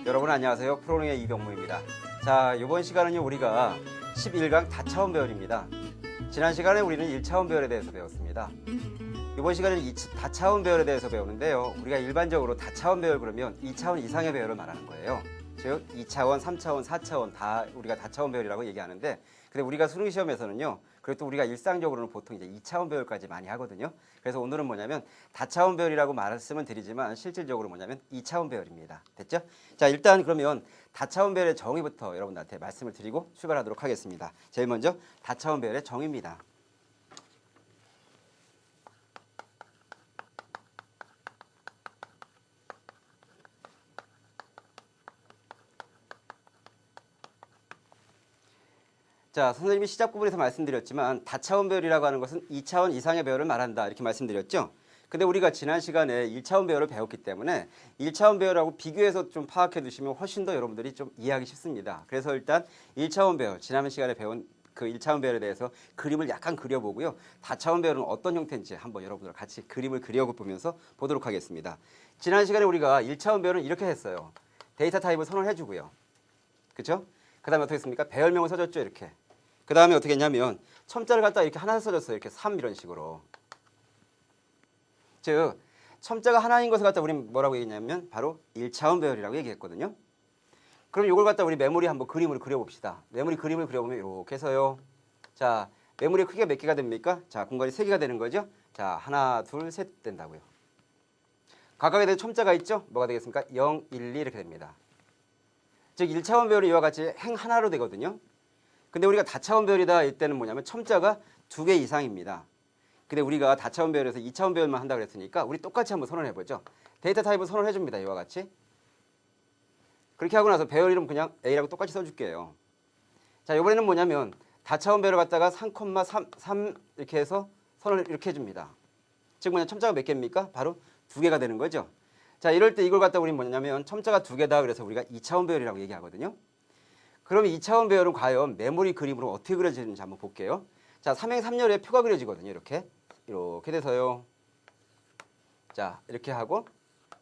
여러분 안녕하세요. 프로링의 이병무입니다. 자, 이번 시간은요 우리가 11강 다차원 배열입니다. 지난 시간에 우리는 1차원 배열에 대해서 배웠습니다. 이번 시간에는 다차원 배열에 대해서 배우는데요. 우리가 일반적으로 다차원 배열 그러면 2차원 이상의 배열을 말하는 거예요. 즉 2차원, 3차원, 4차원 다 우리가 다차원 배열이라고 얘기하는데, 근데 우리가 수능 시험에서는요 그래도 우리가 일상적으로는 보통 이제 2차원 배열까지 많이 하거든요. 그래서 오늘은 뭐냐면 다차원 배열이라고 말씀은 드리지만 실질적으로 뭐냐면 2차원 배열입니다. 됐죠? 자, 일단 그러면 다차원 배열의 정의부터 여러분들한테 말씀을 드리고 출발하도록 하겠습니다. 제일 먼저 다차원 배열의 정의입니다. 자, 선생님이 시작 부분에서 말씀드렸지만 다차원 배열이라고 하는 것은 2차원 이상의 배열을 말한다 이렇게 말씀드렸죠. 근데 우리가 지난 시간에 1차원 배열을 배웠기 때문에 1차원 배열하고 비교해서 좀 파악해 두시면 훨씬 더 여러분들이 좀 이해하기 쉽습니다. 그래서 일단 1차원 배열, 지난 시간에 배운 그 1차원 배열에 대해서 그림을 약간 그려보고요. 다차원 배열은 어떤 형태인지 한번 여러분들 같이 그림을 그려보면서 보도록 하겠습니다. 지난 시간에 우리가 1차원 배열은 이렇게 했어요. 데이터 타입을 선언해 주고요. 그렇죠? 그 다음에 어떻게 했습니까? 배열명을 써줬죠. 이렇게. 그 다음에 어떻게 했냐면 첨자를 갖다 이렇게 하나 써줬어요. 이렇게 3 이런 식으로. 즉 첨자가 하나인 것을 갖다 우리는 뭐라고 얘기했냐면 바로 1차원 배열이라고 얘기했거든요. 그럼 이걸 갖다 우리 메모리 한번 그림으로 그려봅시다. 메모리 그림을 그려보면 이렇게 해서요. 자, 메모리 크기가 몇 개가 됩니까? 자, 공간이 3개가 되는 거죠. 자, 하나, 둘, 셋 된다고요. 각각에 대한 첨자가 있죠. 뭐가 되겠습니까? 0, 1, 2 이렇게 됩니다. 즉 1차원 배열이 이와 같이 행 하나로 되거든요. 근데 우리가 다차원 배열이다 이때는 뭐냐면 첨자가 2개 이상입니다. 근데 우리가 다차원 배열에서 2차원 배열만 한다고 그랬으니까 우리 똑같이 한번 선언해보죠. 데이터 타입을 선언해줍니다. 이와 같이. 그렇게 하고 나서 배열 이름 그냥 A라고 똑같이 써줄게요. 자, 이번에는 뭐냐면 다차원 배열을 갖다가 3,3 이렇게 해서 선언을 이렇게 해줍니다. 즉 뭐냐 첨자가 몇 개입니까? 바로 2개가 되는 거죠. 자, 이럴 때 이걸 갖다 우리는 뭐냐면 첨자가 2개다 그래서 우리가 2차원 배열이라고 얘기하거든요. 그럼 2차원 배열은 과연 메모리 그림으로 어떻게 그려지는지 한번 볼게요. 자, 3행 3열에 표가 그려지거든요. 이렇게 돼서요. 자, 이렇게 하고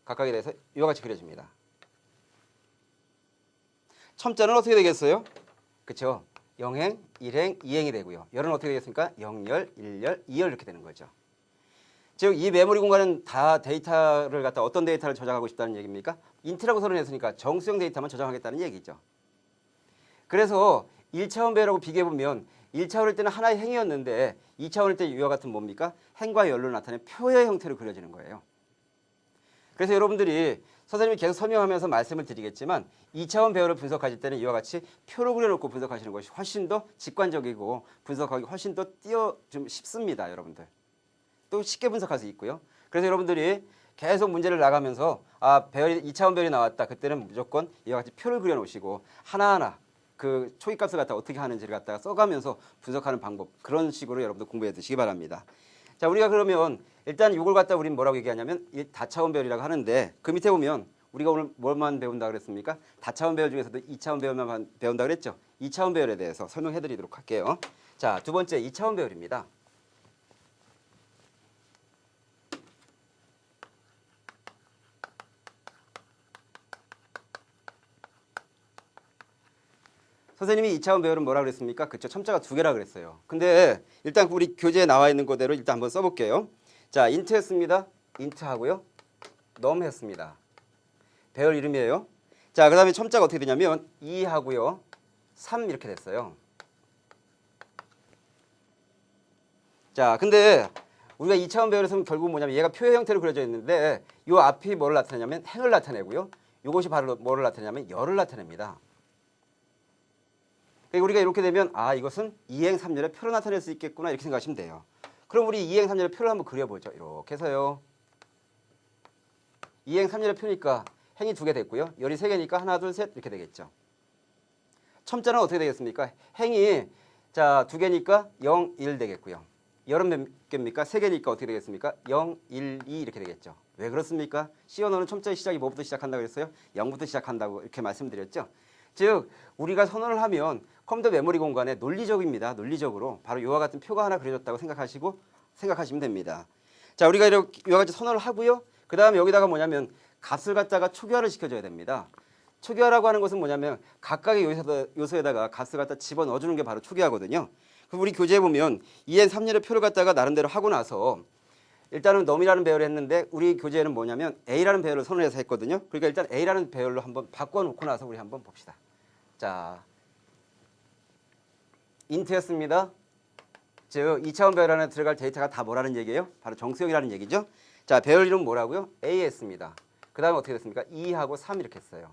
각각에 대해서 이와 같이 그려집니다. 첨자는 어떻게 되겠어요? 그렇죠? 0행, 1행, 2행이 되고요. 열은 어떻게 되겠습니까? 0열, 1열, 2열 이렇게 되는 거죠. 즉 이 메모리 공간은 다 데이터를 갖다 어떤 데이터를 저장하고 싶다는 얘기입니까? 인트라고 선언했으니까 정수형 데이터만 저장하겠다는 얘기죠. 그래서 1차원 배열하고 비교해보면 1차원일 때는 하나의 행이었는데 2차원일 때 이와 같은 뭡니까? 행과 열로 나타낸 표의 형태로 그려지는 거예요. 그래서 여러분들이 선생님이 계속 설명하면서 말씀을 드리겠지만 2차원 배열을 분석하실 때는 이와 같이 표로 그려놓고 분석하시는 것이 훨씬 더 직관적이고 분석하기 훨씬 더 좀 쉽습니다. 여러분들. 또 쉽게 분석할 수 있고요. 그래서 여러분들이 계속 문제를 나가면서 배열이 2차원 배열이 나왔다. 그때는 무조건 이와 같이 표를 그려놓으시고 하나하나 그 초기값을 갖다 어떻게 하는지를 갖다가 써가면서 분석하는 방법, 그런 식으로 여러분들 공부해 두시기 바랍니다. 자, 우리가 그러면 일단 이걸 갖다 우리는 뭐라고 얘기하냐면 이 다차원 배열이라고 하는데, 그 밑에 보면 우리가 오늘 뭘만 배운다 그랬습니까? 다차원 배열 중에서도 2차원 배열만 배운다 그랬죠. 2차원 배열에 대해서 설명해 드리도록 할게요. 자, 두 번째 2차원 배열입니다. 선생님이 2차원 배열은 뭐라 그랬습니까? 그쵸, 첨자가 2개라 그랬어요. 근데 일단 우리 교재에 나와 있는 그대로 일단 한번 써볼게요. 자, 인트 했습니다. 인트 하고요. 넘 했습니다. 배열 이름이에요. 자, 그 다음에 첨자가 어떻게 되냐면 2 하고요. 3 이렇게 됐어요. 자, 근데 우리가 2차원 배열에서는 결국 뭐냐면 얘가 표의 형태로 그려져 있는데 이 앞이 뭐를 나타내냐면 행을 나타내고요. 이것이 바로 뭐를 나타내냐면 열을 나타냅니다. 우리가 이렇게 되면 이것은 2행 3열의 표로 나타낼 수 있겠구나 이렇게 생각하시면 돼요. 그럼 우리 2행 3열의 표를 한번 그려보죠. 이렇게 해서요. 2행 3열의 표니까 행이 2개 됐고요. 열이 3개니까 하나 둘 셋 이렇게 되겠죠. 첨자는 어떻게 되겠습니까? 행이 자 2개니까 0, 1 되겠고요. 열은 몇 개입니까? 3개니까 어떻게 되겠습니까? 0, 1, 2 이렇게 되겠죠. 왜 그렇습니까? C 언어는 첨자의 시작이 뭐부터 시작한다고 그랬어요? 0부터 시작한다고 이렇게 말씀드렸죠. 즉 우리가 선언을 하면 컴퓨터 메모리 공간에 논리적입니다. 논리적으로 바로 이와 같은 표가 하나 그려졌다고 생각하시면 됩니다. 자, 우리가 이렇게 이와 같이 선언을 하고요. 그 다음에 여기다가 뭐냐면 값을 갖다가 초기화를 시켜줘야 됩니다. 초기화라고 하는 것은 뭐냐면 각각의 요소에다가 값을 갖다 집어넣어주는 게 바로 초기화거든요. 그럼 우리 교재에 보면 2n 3열의 표를 갖다가 나름대로 하고 나서 일단은 넘이라는 배열을 했는데 우리 교재에는 뭐냐면 A라는 배열을 선언해서 했거든요. 그러니까 일단 A라는 배열로 한번 바꿔놓고 나서 우리 한번 봅시다. 자, 인트였습니다. 즉 2차원 배열 안에 들어갈 데이터가 다 뭐라는 얘기예요? 바로 정수형이라는 얘기죠. 자, 배열 이름 뭐라고요? A 했습니다. 그 다음에 어떻게 됐습니까? 2하고 3 이렇게 했어요.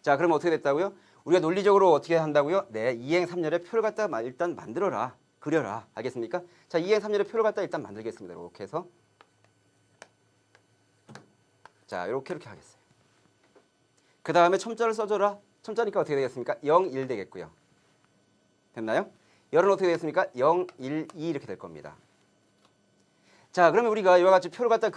자, 그럼 어떻게 됐다고요? 우리가 논리적으로 어떻게 한다고요? 네, 2행 3열의 표를 갖다 일단 만들어라. 그려라. 알겠습니까? 자, 2행 3열의 표를 갖다 일단 만들겠습니다. 이렇게 해서. 자, 이렇게 하겠어요. 그 다음에 첨자를 써줘라. 첨자니까 어떻게 되겠습니까? 0, 1 되겠고요. 됐나요? 열은 어떻게 되겠습니까? 0, 1, 2 이렇게 될 겁니다. 자, 그러면 우리가 이와 같이 표를 갖다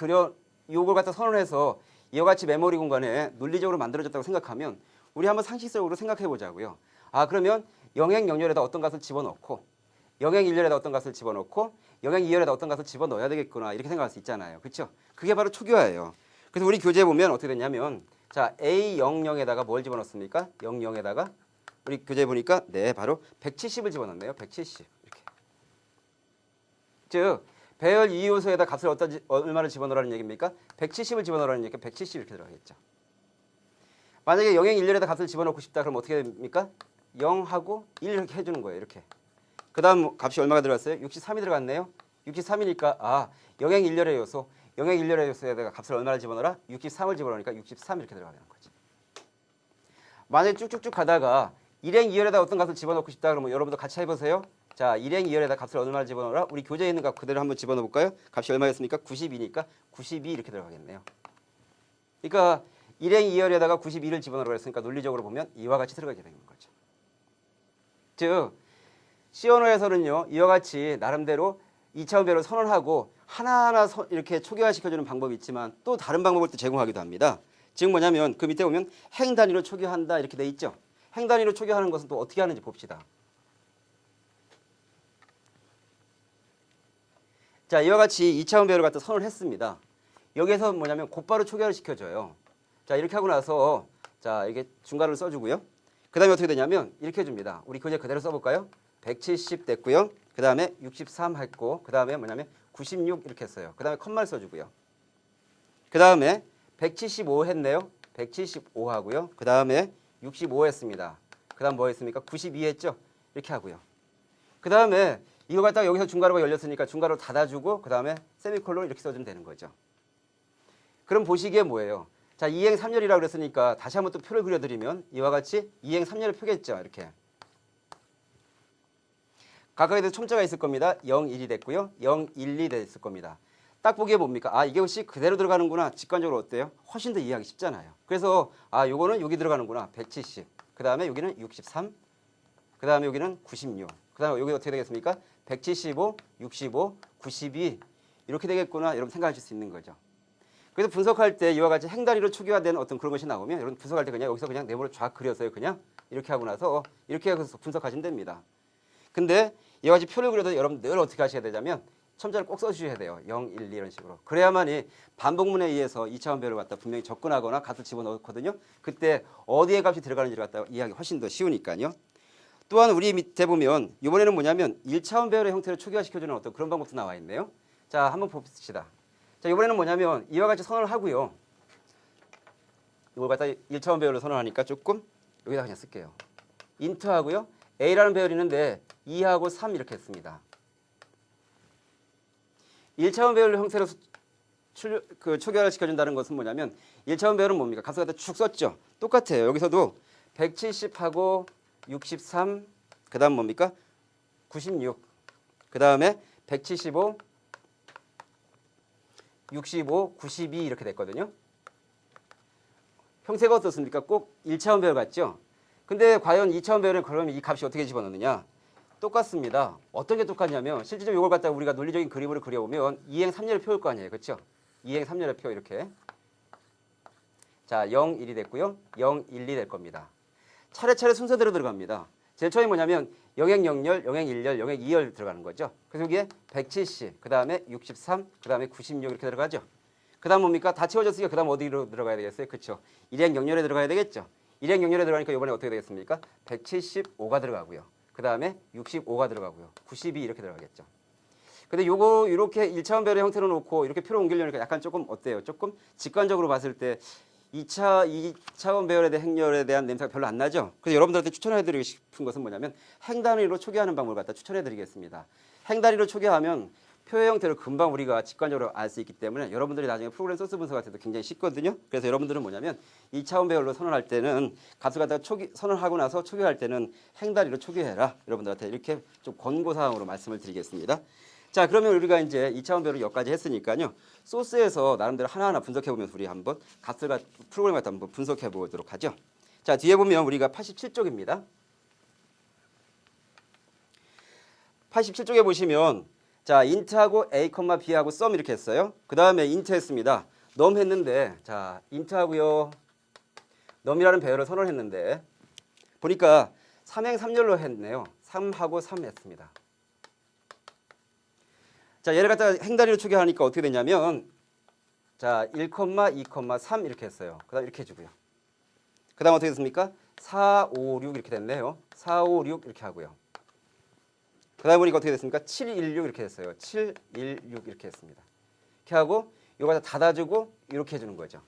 요걸 갖다 선언해서 이와 같이 메모리 공간에 논리적으로 만들어졌다고 생각하면 우리 한번 상식적으로 생각해 보자고요. 아, 그러면 영행 0열에다 어떤 값을 집어넣고 영행 1열에다 어떤 값을 집어넣고 영행 2열에다 어떤 값을 집어넣어야 되겠구나 이렇게 생각할 수 있잖아요. 그렇죠? 그게 바로 초기화예요. 그래서 우리 교재에 보면 어떻게 됐냐면 자, A00에다가 뭘 집어넣습니까? 00에다가 우리 교재에 보니까 네, 바로 170을 집어넣네요. 170 이렇게. 즉 배열 2요소에다 값을 얼마를 집어넣으라는 얘기입니까? 170을 집어넣으라는 얘기니까 170 이렇게 들어가겠죠. 만약에 영행 1열에다 값을 집어넣고 싶다 그러면 어떻게 됩니까? 0하고 1 이렇게 해주는 거예요. 이렇게. 그 다음 값이 얼마가 들어갔어요? 63이 들어갔네요. 63이니까 아, 영행 1열의 요소, 영행 1열의 요소에다가 값을 얼마를 집어넣어라? 63을 집어넣으니까 63 이렇게 들어가는 거지. 만약에 쭉쭉쭉 가다가 1행 2열에다 어떤 값을 집어넣고 싶다 그러면 여러분도 같이 해보세요. 자, 1행 2열에다 값을 얼마를 집어넣어라? 우리 교재에 있는 값 그대로 한번 집어넣어 볼까요? 값이 얼마였습니까? 92니까 92 이렇게 들어가겠네요. 그러니까 1행 2열에다가 92를 집어넣으라고 했으니까 논리적으로 보면 이와 같이 들어가게 되는 거죠. 즉 C 언어에서는요 이와 같이 나름대로 2차원 배열을 선언하고 하나하나 이렇게 초기화시켜주는 방법이 있지만 또 다른 방법을 또 제공하기도 합니다. 즉 뭐냐면 그 밑에 보면 행 단위로 초기화한다 이렇게 돼 있죠. 행 단위로 초기화하는 것은 또 어떻게 하는지 봅시다. 자, 이와 같이 2차원 배열을 갖다 선언을 했습니다. 여기에서 뭐냐면 곧바로 초기화를 시켜줘요. 자, 이렇게 하고 나서 자, 이게 중괄호를 써주고요. 그 다음에 어떻게 되냐면 이렇게 해줍니다. 우리 교재 그대로 써볼까요? 170 됐고요. 그 다음에 63 했고 그 다음에 뭐냐면 96 이렇게 했어요. 그 다음에 컴마를 써주고요. 그 다음에 175 했네요. 175 하고요. 그 다음에 65 했습니다. 그 다음 뭐 했습니까? 92 했죠? 이렇게 하고요. 그 다음에 이거 갖다가 여기서 중괄호가 열렸으니까 중괄호 닫아주고 그 다음에 세미콜론 이렇게 써주면 되는 거죠. 그럼 보시기에 뭐예요? 자, 2행 3열이라고 그랬으니까 다시 한번 또 표를 그려드리면 이와 같이 2행 3열의 표겠죠. 이렇게. 각각에도 첨자가 있을 겁니다. 0, 1이 됐고요. 0, 1, 2 됐을 겁니다. 딱 보기에 뭡니까? 아, 이게 혹시 그대로 들어가는구나. 직관적으로 어때요? 훨씬 더 이해하기 쉽잖아요. 그래서 아, 요거는 여기 들어가는구나. 170. 그 다음에 여기는 63. 그 다음에 여기는 96. 그 다음에 여기 어떻게 되겠습니까? 175, 65, 92 이렇게 되겠구나. 여러분 생각하실 수 있는 거죠. 그래서 분석할 때 이와 같이 행단위로 초기화된 어떤 그런 것이 나오면 여러분 분석할 때 그냥 여기서 그냥 네모를 쫙 그려서요. 그냥 이렇게 하고 나서 이렇게 해서 분석하시면 됩니다. 근데 이와 같이 표를 그려도 여러분 늘 어떻게 하셔야 되냐면 첨자를 꼭 써주셔야 돼요. 0, 1, 2 이런 식으로. 그래야만이 반복문에 의해서 2차원 배열을 갖다 분명히 접근하거나 값을 집어넣거든요. 그때 어디에 값이 들어가는지를 갖다 이해하기 훨씬 더 쉬우니까요. 또한 우리 밑에 보면 이번에는 뭐냐면 1차원 배열의 형태를 초기화시켜주는 어떤 그런 방법도 나와 있네요. 자, 한번 봅시다. 자, 이번에는 뭐냐면 이와 같이 선언을 하고요. 이걸 갖다 1차원 배열로 선언하니까 조금 여기다 그냥 쓸게요. 인트 하고요. A라는 배열이 있는데 2하고 3 이렇게 했습니다. 1차원 배열 형태로 초기화를 시켜준다는 것은 뭐냐면 1차원 배열은 뭡니까? 값을 갖다 쭉 썼죠. 똑같아요. 여기서도 170하고 63, 그 다음 뭡니까? 96, 그 다음에 175, 65, 92 이렇게 됐거든요. 형태가 어떻습니까? 꼭 1차원 배열 같죠? 근데 과연 2차원 배열은 그러면 이 값이 어떻게 집어넣느냐? 똑같습니다. 어떤 게 똑같냐면 실질적으로 이걸 갖다가 우리가 논리적인 그림으로 그려보면 2행 3열의 표일 거 아니에요. 그렇죠? 2행 3열의 표 이렇게. 자, 0, 1이 됐고요. 0, 1, 2 될 겁니다. 차례차례 순서대로 들어갑니다. 제일 처음에 뭐냐면 영행 0열, 영행 1열, 영행 2열 들어가는 거죠. 그래서 여기에 170, 그 다음에 63, 그 다음에 96 이렇게 들어가죠. 그 다음 뭡니까? 다 채워졌으니까 그 다음 어디로 들어가야 되겠어요? 그렇죠. 일행 0열에 들어가야 되겠죠. 일행 0열에 들어가니까 이번에 어떻게 되겠습니까? 175가 들어가고요. 그 다음에 65가 들어가고요. 92 이렇게 들어가겠죠. 근데 요거 이렇게 1차원 배열의 형태로 놓고 이렇게 표로 옮기려니까 약간 조금 어때요? 조금 직관적으로 봤을 때 2차원 배열에 대한 행렬에 대한 냄새가 별로 안 나죠? 그래서 여러분들한테 추천해드리고 싶은 것은 뭐냐면 행단위로 초기화하는 방법을 갖다 추천해드리겠습니다. 행단위로 초기화하면 표의 형태를 금방 우리가 직관적으로 알 수 있기 때문에 여러분들이 나중에 프로그램 소스 분석할 때도 굉장히 쉽거든요. 그래서 여러분들은 뭐냐면 2차원 배열로 선언할 때는 값을 갖다가 선언하고 나서 초기화할 때는 행단위로 초기화해라. 여러분들한테 이렇게 좀 권고사항으로 말씀을 드리겠습니다. 자, 그러면 우리가 이제 2차원 배열을 여기까지 했으니까요. 소스에서 나름대로 하나하나 분석해 보면서 우리 한번 값을 프로그램 갖다 한번 분석해 보도록 하죠. 자, 뒤에 보면 우리가 87쪽입니다. 87쪽에 보시면 자, 인트하고 a, b하고 sum 이렇게 했어요. 그 다음에 인트 했습니다. num 했는데 자, 인트하고요. num이라는 배열을 선언했는데 보니까 3행 3열로 했네요. 3하고 3 했습니다. 자, 얘를 갖다가 행단위로 초기화하니까 어떻게 되냐면 자, 1, 2, 3 이렇게 했어요. 그 다음 이렇게 해주고요. 그 다음 어떻게 됐습니까? 4, 5, 6 이렇게 됐네요. 4, 5, 6 이렇게 하고요. 그 다음 보니까 어떻게 됐습니까? 7, 1, 6 이렇게 됐어요. 7, 1, 6 이렇게 했습니다. 이렇게 하고 이거 갖다 닫아주고 이렇게 해주는 거죠.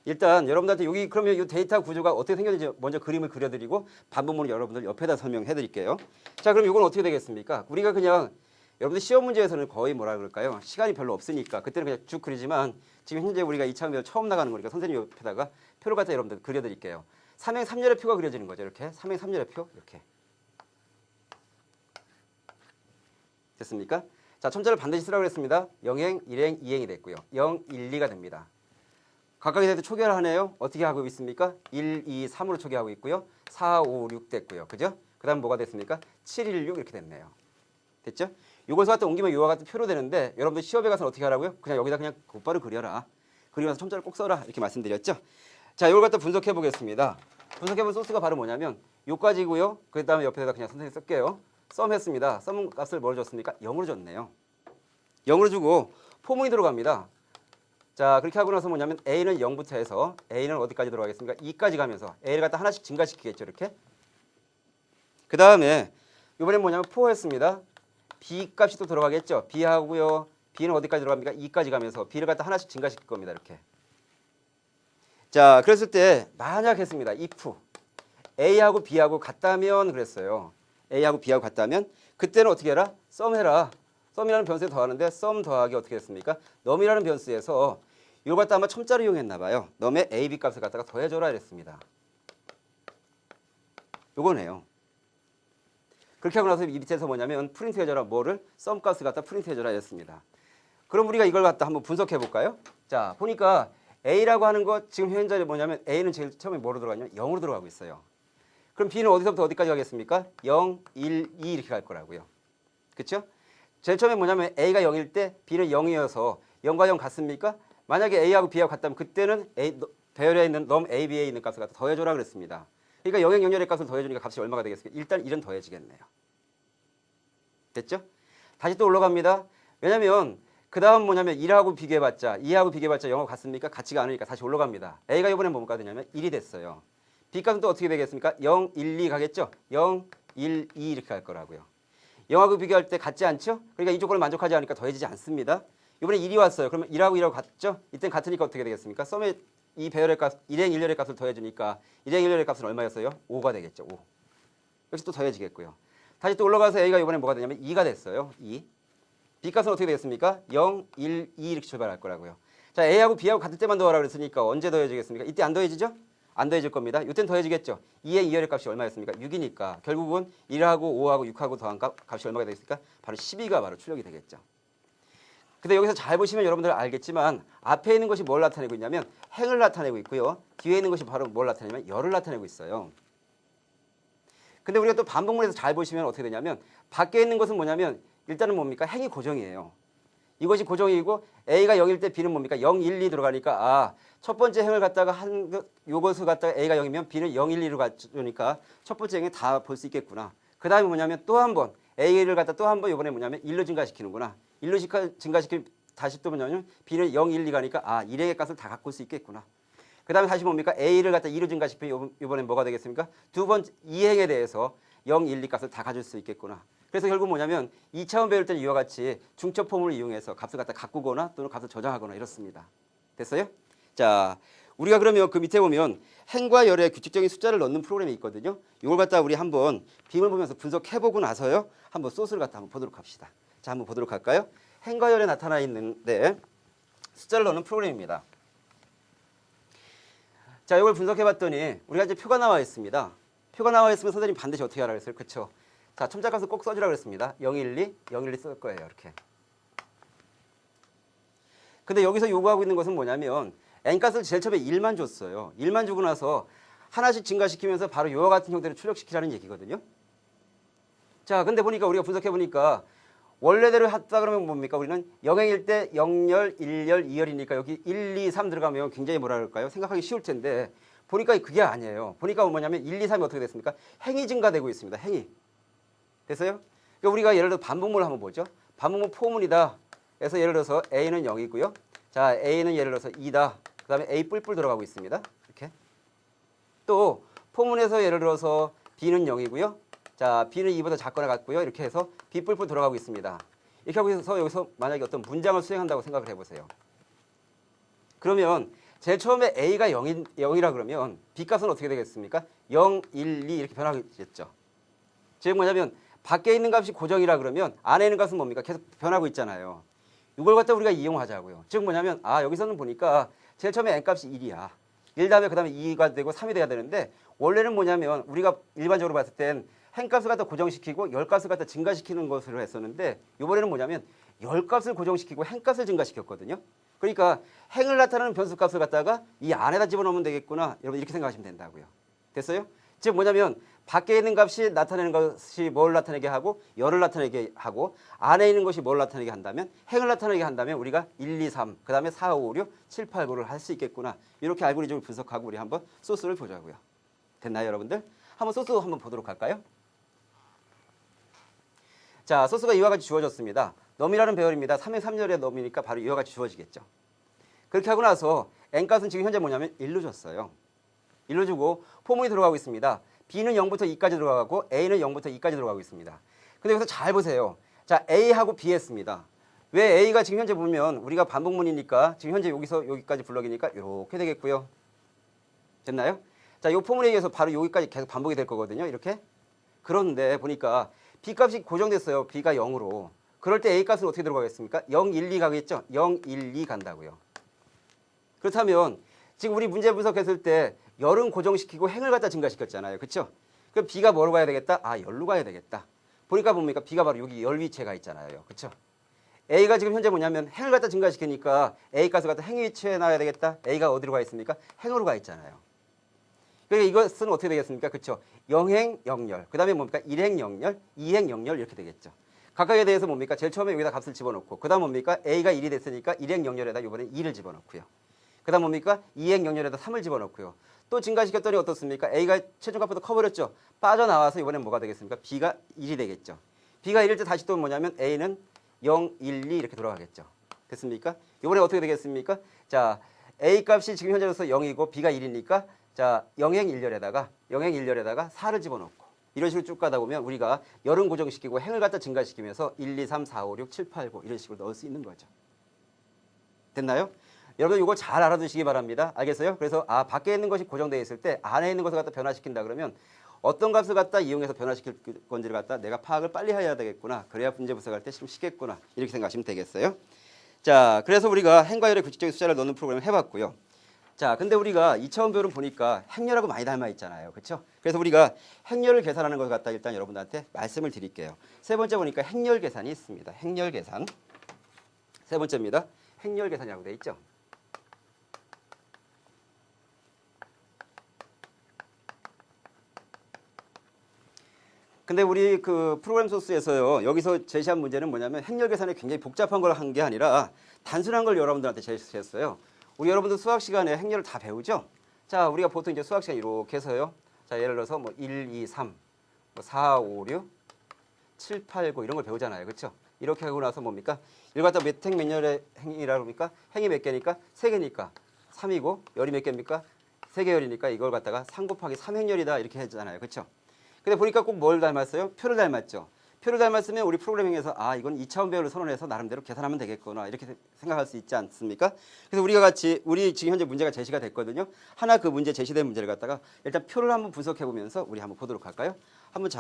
일단 여러분들한테 여기 그러면 이 데이터 구조가 어떻게 생겼는지 먼저 그림을 그려드리고 반복문을 여러분들 옆에다 설명해 드릴게요. 자, 그럼 이건 어떻게 되겠습니까? 우리가 그냥 여러분들 시험 문제에서는 거의 뭐라 그럴까요? 시간이 별로 없으니까 그때는 그냥 쭉 그리지만 지금 현재 우리가 2차원 배열 처음 나가는 거니까 선생님 옆에다가 표를 갖다 여러분들 그려드릴게요. 3행 3열의 표가 그려지는 거죠. 이렇게 3행 3열의 표 이렇게 됐습니까? 자, 첨자를 반드시 쓰라고 했습니다. 0행, 1행, 2행이 됐고요. 0, 1, 2가 됩니다. 각각에 대해서 초기화를 하네요. 어떻게 하고 있습니까? 1, 2, 3으로 초기화하고 있고요. 4, 5, 6 됐고요. 그죠? 그 다음 뭐가 됐습니까? 7, 1, 6 이렇게 됐네요. 됐죠? 이걸 갖다 옮기면 이와 같은 표로 되는데 여러분들 시험에 가서 어떻게 하라고요? 그냥 여기다 그냥 곧바로 그려라. 그리고 나서 첨자를 꼭 써라. 이렇게 말씀드렸죠? 자, 이걸 갖다 분석해 보겠습니다. 분석해 본 소스가 바로 뭐냐면 요까지고요. 그 다음에 옆에다 그냥 선생님 쓸게요. 썸 했습니다. 썸 값을 뭘 줬습니까? 0으로 줬네요. 0으로 주고 포문이 들어갑니다. 자, 그렇게 하고 나서 뭐냐면 A는 0부터 해서 A는 어디까지 들어가겠습니까? 2까지 가면서 A를 갖다 하나씩 증가시키겠죠. 이렇게. 그 다음에 이번엔 뭐냐면 4 했습니다. B 값이 또 들어가겠죠. B하고요. B는 어디까지 들어갑니까? 2까지 가면서 B를 갖다 하나씩 증가시킬 겁니다. 이렇게. 자, 그랬을 때 만약 했습니다. if A하고 B하고 같다면 그랬어요. A하고 B하고 같다면 그때는 어떻게 해라? 썸 해라. 썸이라는 변수에 더하는데 썸 더하기 어떻게 됐습니까? num이라는 변수에서 이걸 갖다 아마 첨자를 이용했나 봐요. num의 A, B 값을 갖다가 더해줘라 이랬습니다. 요거네요. 그렇게 하고 나서 이 밑에서 뭐냐면 프린트 해줘라 뭐를? 썸 값을 갖다 프린트 해줘라 이랬습니다. 그럼 우리가 이걸 갖다 한번 분석해 볼까요? 자, 보니까 A라고 하는 것 지금 현재 뭐냐면 A는 제일 처음에 뭐로 들어가냐면 0으로 들어가고 있어요. 그럼 B는 어디서부터 어디까지 가겠습니까? 0, 1, 2 이렇게 갈 거라고요. 그렇죠? 제일 처음에 뭐냐면 A가 0일 때 B는 0이어서 0과 0 같습니까? 만약에 A하고 B하고 같다면 그때는 배열에 있는 num A, B에 있는 값을 갖다 더해줘라 그랬습니다. 그러니까 영행 0열의 값을 더해주니까 값이 얼마가 되겠습니까? 일단 1은 더해지겠네요. 됐죠? 다시 또 올라갑니다. 왜냐면 그 다음 뭐냐면 1하고 비교해봤자 2하고 비교해봤자 0하고 같습니까? 같지가 않으니까 다시 올라갑니다. A가 이번에 뭐가 되냐면 1이 됐어요. B 값은 또 어떻게 되겠습니까? 0, 1, 2 가겠죠? 0, 1, 2 이렇게 갈 거라고요. 0하고 비교할 때 같지 않죠? 그러니까 이 조건을 만족하지 않으니까 더해지지 않습니다. 이번에 1이 왔어요. 그러면 1하고 1하고 같죠? 이땐 같으니까 어떻게 되겠습니까? 썸의 이 배열의 값, 1행 1열의 값을 더해주니까 1행 1열의 값은 얼마였어요? 5가 되겠죠. 5. 역시 또 더해지겠고요. 다시 또 올라가서 A가 이번에 뭐가 되냐면 2가 됐어요. 2. B 값은 어떻게 되겠습니까? 0, 1, 2 이렇게 출발할 거라고요. 자, A하고 B하고 같을 때만 더하라고 그랬으니까 언제 더해지겠습니까? 이때 안 더해지죠? 안 더해질 겁니다. 이땐 더해지겠죠. 2의 2열의 값이 얼마였습니까? 6이니까 결국은 1하고 5하고 6하고 더한 값이 얼마가 되겠습니까? 바로 12가 바로 출력이 되겠죠. 근데 여기서 잘 보시면 여러분들 알겠지만 앞에 있는 것이 뭘 나타내고 있냐면 행을 나타내고 있고요. 뒤에 있는 것이 바로 뭘 나타내냐면 열을 나타내고 있어요. 근데 우리가 또 반복문에서 잘 보시면 어떻게 되냐면 밖에 있는 것은 뭐냐면 일단은 뭡니까? 행이 고정이에요. 이것이 고정이고 A가 0일 때 B는 뭡니까? 0, 1, 2 들어가니까 첫 번째 행을 갖다가 요것을 갖다가 A가 0이면 B는 0, 1, 2로 가주니까 첫 번째 행에 다 볼 수 있겠구나. 그 다음에 뭐냐면 또 한 번 A를 갖다 또 한 번 이번에 뭐냐면 1로 증가시키는구나. 1로 증가시키면 다시 또 뭐냐면 B는 0, 1, 2 가니까 1행의 값을 다 갖고 올 수 있겠구나. 그 다음에 다시 뭡니까? A를 갖다 2로 증가시키면 이번엔 뭐가 되겠습니까? 두 번째 2행에 대해서 0, 1, 2 값을 다 가질 수 있겠구나. 그래서 결국 뭐냐면 2차원 배울 때는 이와 같이 중첩 폼을 이용해서 값을 갖다 가꾸거나 또는 값을 저장하거나 이렇습니다. 됐어요? 자, 우리가 그러면 그 밑에 보면 행과 열의 규칙적인 숫자를 넣는 프로그램이 있거든요. 이걸 갖다 우리 한번 빔을 보면서 분석해보고 나서요. 한번 소스를 갖다 한번 보도록 합시다. 자, 한번 보도록 할까요? 행과 열에 나타나 있는데 숫자를 넣는 프로그램입니다. 자, 이걸 분석해봤더니 우리가 이제 표가 나와 있습니다. 표가 나와 있으면 선생님 반드시 어떻게 하라 그랬어요? 그렇죠? 자, 첨자값을 꼭 써주라고 그랬습니다. 012, 012 쓸 거예요. 이렇게. 근데 여기서 요구하고 있는 것은 뭐냐면 n값을 제일 처음에 1만 줬어요. 1만 주고 나서 하나씩 증가시키면서 바로 이와 같은 형태로 출력시키라는 얘기거든요. 자, 근데 보니까 우리가 분석해보니까 원래대로 했다 그러면 뭡니까? 우리는 영행일 때 0열, 1열, 2열이니까 여기 1, 2, 3 들어가면 굉장히 뭐라 그럴까요? 생각하기 쉬울 텐데 보니까 그게 아니에요. 보니까 뭐냐면 1, 2, 3이 어떻게 됐습니까? 행이 증가되고 있습니다. 행이. 됐어요? 그러니까 우리가 예를 들어 반복문을 한번 보죠. 반복문 포문이다. 그래서 예를 들어서 A는 0이고요. 자, A는 예를 들어서 2다. 그 다음에 A 뿔뿔 들어가고 있습니다. 이렇게. 또 포문에서 예를 들어서 B는 0이고요. 자, B는 2보다 작거나 같고요. 이렇게 해서 B 뿔뿔 들어가고 있습니다. 이렇게 하고 있어서 여기서 만약에 어떤 문장을 수행한다고 생각을 해보세요. 그러면 제일 처음에 A가 0이라 그러면 B 값은 어떻게 되겠습니까? 0, 1, 2 이렇게 변하겠죠. 즉 뭐냐면 밖에 있는 값이 고정이라 그러면 안에 있는 값은 뭡니까? 계속 변하고 있잖아요. 이걸 갖다 우리가 이용하자고요. 즉 뭐냐면 여기서는 보니까 제일 처음에 n값이 1이야. 1 다음에 그 다음에 2가 되고 3이 돼야 되는데 원래는 뭐냐면 우리가 일반적으로 봤을 땐 행값을 갖다 고정시키고 열값을 갖다 증가시키는 것으로 했었는데 이번에는 뭐냐면 열값을 고정시키고 행값을 증가시켰거든요. 그러니까 행을 나타내는 변수값을 갖다가 이 안에다 집어넣으면 되겠구나. 여러분 이렇게 생각하시면 된다고요. 됐어요? 즉 뭐냐면 밖에 있는 값이 나타내는 것이 뭘 나타내게 하고 열을 나타내게 하고 안에 있는 것이 뭘 나타내게 한다면 행을 나타내게 한다면 우리가 1, 2, 3, 그 다음에 4, 5, 6, 7, 8, 9를 할 수 있겠구나. 이렇게 알고리즘을 분석하고 우리 한번 소스를 보자고요. 됐나요 여러분들? 한번 소스 한번 보도록 할까요? 자, 소스가 이와 같이 주어졌습니다. 넘이라는 배열입니다. 3의 3열의 넘이니까 바로 이와 같이 주어지겠죠. 그렇게 하고 나서 n값은 지금 현재 뭐냐면 1로 줬어요. 1로 주고 포문이 들어가고 있습니다. B는 0부터 2까지 들어가고 A는 0부터 2까지 들어가고 있습니다. 근데 여기서 잘 보세요. 자, A하고 B 했습니다. 왜 A가 지금 현재 보면 우리가 반복문이니까 지금 현재 여기서 여기까지 블럭이니까 이렇게 되겠고요. 됐나요? 자, 이 포문에 의해서 바로 여기까지 계속 반복이 될 거거든요. 이렇게. 그런데 보니까 B 값이 고정됐어요. B가 0으로. 그럴 때 A 값은 어떻게 들어가겠습니까? 0, 1, 2 가겠죠? 0, 1, 2 간다고요. 그렇다면 지금 우리 문제 분석했을 때 열은 고정시키고 행을 갖다 증가시켰잖아요. 그렇죠? 그럼 B가 뭐로 가야 되겠다? 열로 가야 되겠다. 보니까 뭡니까? B가 바로 여기 열 위치에 가 있잖아요. 그렇죠? A가 지금 현재 뭐냐면 행을 갖다 증가시키니까 A 값을 갖다 행 위치에 놔야 되겠다. A가 어디로 가 있습니까? 행으로 가 있잖아요. 그러니까 이것은 어떻게 되겠습니까? 그렇죠? 0행 0열. 그 다음에 뭡니까? 1행 0열, 2행 0열 이렇게 되겠죠. 각각에 대해서 뭡니까? 제일 처음에 여기다 값을 집어넣고 그 다음 뭡니까? A가 1이 됐으니까 1행 0열에다 이번에 2를 집어넣고요. 그 다음 뭡니까? 2행 0열에다 3을 집어넣고요. 또 증가시켰더니 어떻습니까? A가 최종값보다 커버렸죠. 빠져나와서 이번엔 뭐가 되겠습니까? B가 1이 되겠죠. B가 1일 때 다시 또 뭐냐면 A는 0, 1, 2 이렇게 돌아가겠죠. 됐습니까? 이번에 어떻게 되겠습니까? 자, A 값이 지금 현재로서 0이고 B가 1이니까 자, 0행 1열에다가 4를 집어넣고 이런 식으로 쭉 가다 보면 우리가 열은 고정시키고 행을 갖다 증가시키면서 1, 2, 3, 4, 5, 6, 7, 8, 9 이런 식으로 넣을 수 있는 거죠. 됐나요? 여러분 이거 잘 알아두시기 바랍니다. 알겠어요? 그래서 밖에 있는 것이 고정되어 있을 때 안에 있는 것을 갖다 변화시킨다 그러면 어떤 값을 갖다 이용해서 변화시킬 건지를 갖다 내가 파악을 빨리 해야 되겠구나. 그래야 문제 분석할 때 좀 쉽겠구나. 이렇게 생각하시면 되겠어요. 자, 그래서 우리가 행과 열의 규칙적인 숫자를 넣는 프로그램을 해봤고요. 자, 근데 우리가 2차원 배열은 보니까 행렬하고 많이 닮아 있잖아요. 그렇죠? 그래서 우리가 행렬을 계산하는 것 갖다 일단 여러분들한테 말씀을 드릴게요. 세 번째 보니까 행렬 계산이 있습니다. 행렬 계산. 세 번째입니다. 행렬 계산이라고 돼 있죠. 근데 우리 그 프로그램 소스에서요. 여기서 제시한 문제는 뭐냐면 행렬 계산이 굉장히 복잡한 걸 한 게 아니라 단순한 걸 여러분들한테 제시했어요. 우리 여러분들 수학 시간에 행렬을 다 배우죠? 자, 우리가 보통 이제 수학 시간 이렇게 해서요. 자, 예를 들어서 뭐 1, 2, 3, 뭐 4, 5, 6, 7, 8, 9 이런 걸 배우잖아요. 그렇죠? 이렇게 하고 나서 뭡니까? 이걸 갖다 몇 행 몇 열의 행이라고 합니까? 행이 몇 개니까? 3개니까 3이고 열이 몇 개입니까? 3개 열이니까 이걸 갖다가 3 곱하기 3행열이다 이렇게 했잖아요. 그렇죠? 근데 보니까 꼭 뭘 닮았어요? 표를 닮았죠. 표를 닮았으면 우리 프로그래밍에서 아 이건 2차원 배열을 선언해서 나름대로 계산하면 되겠구나 이렇게 생각할 수 있지 않습니까? 그래서 우리가 같이 우리 지금 현재 문제가 제시가 됐거든요. 하나 그 문제 제시된 문제를 갖다가 일단 표를 한번 분석해 보면서 우리 한번 보도록 할까요? 한번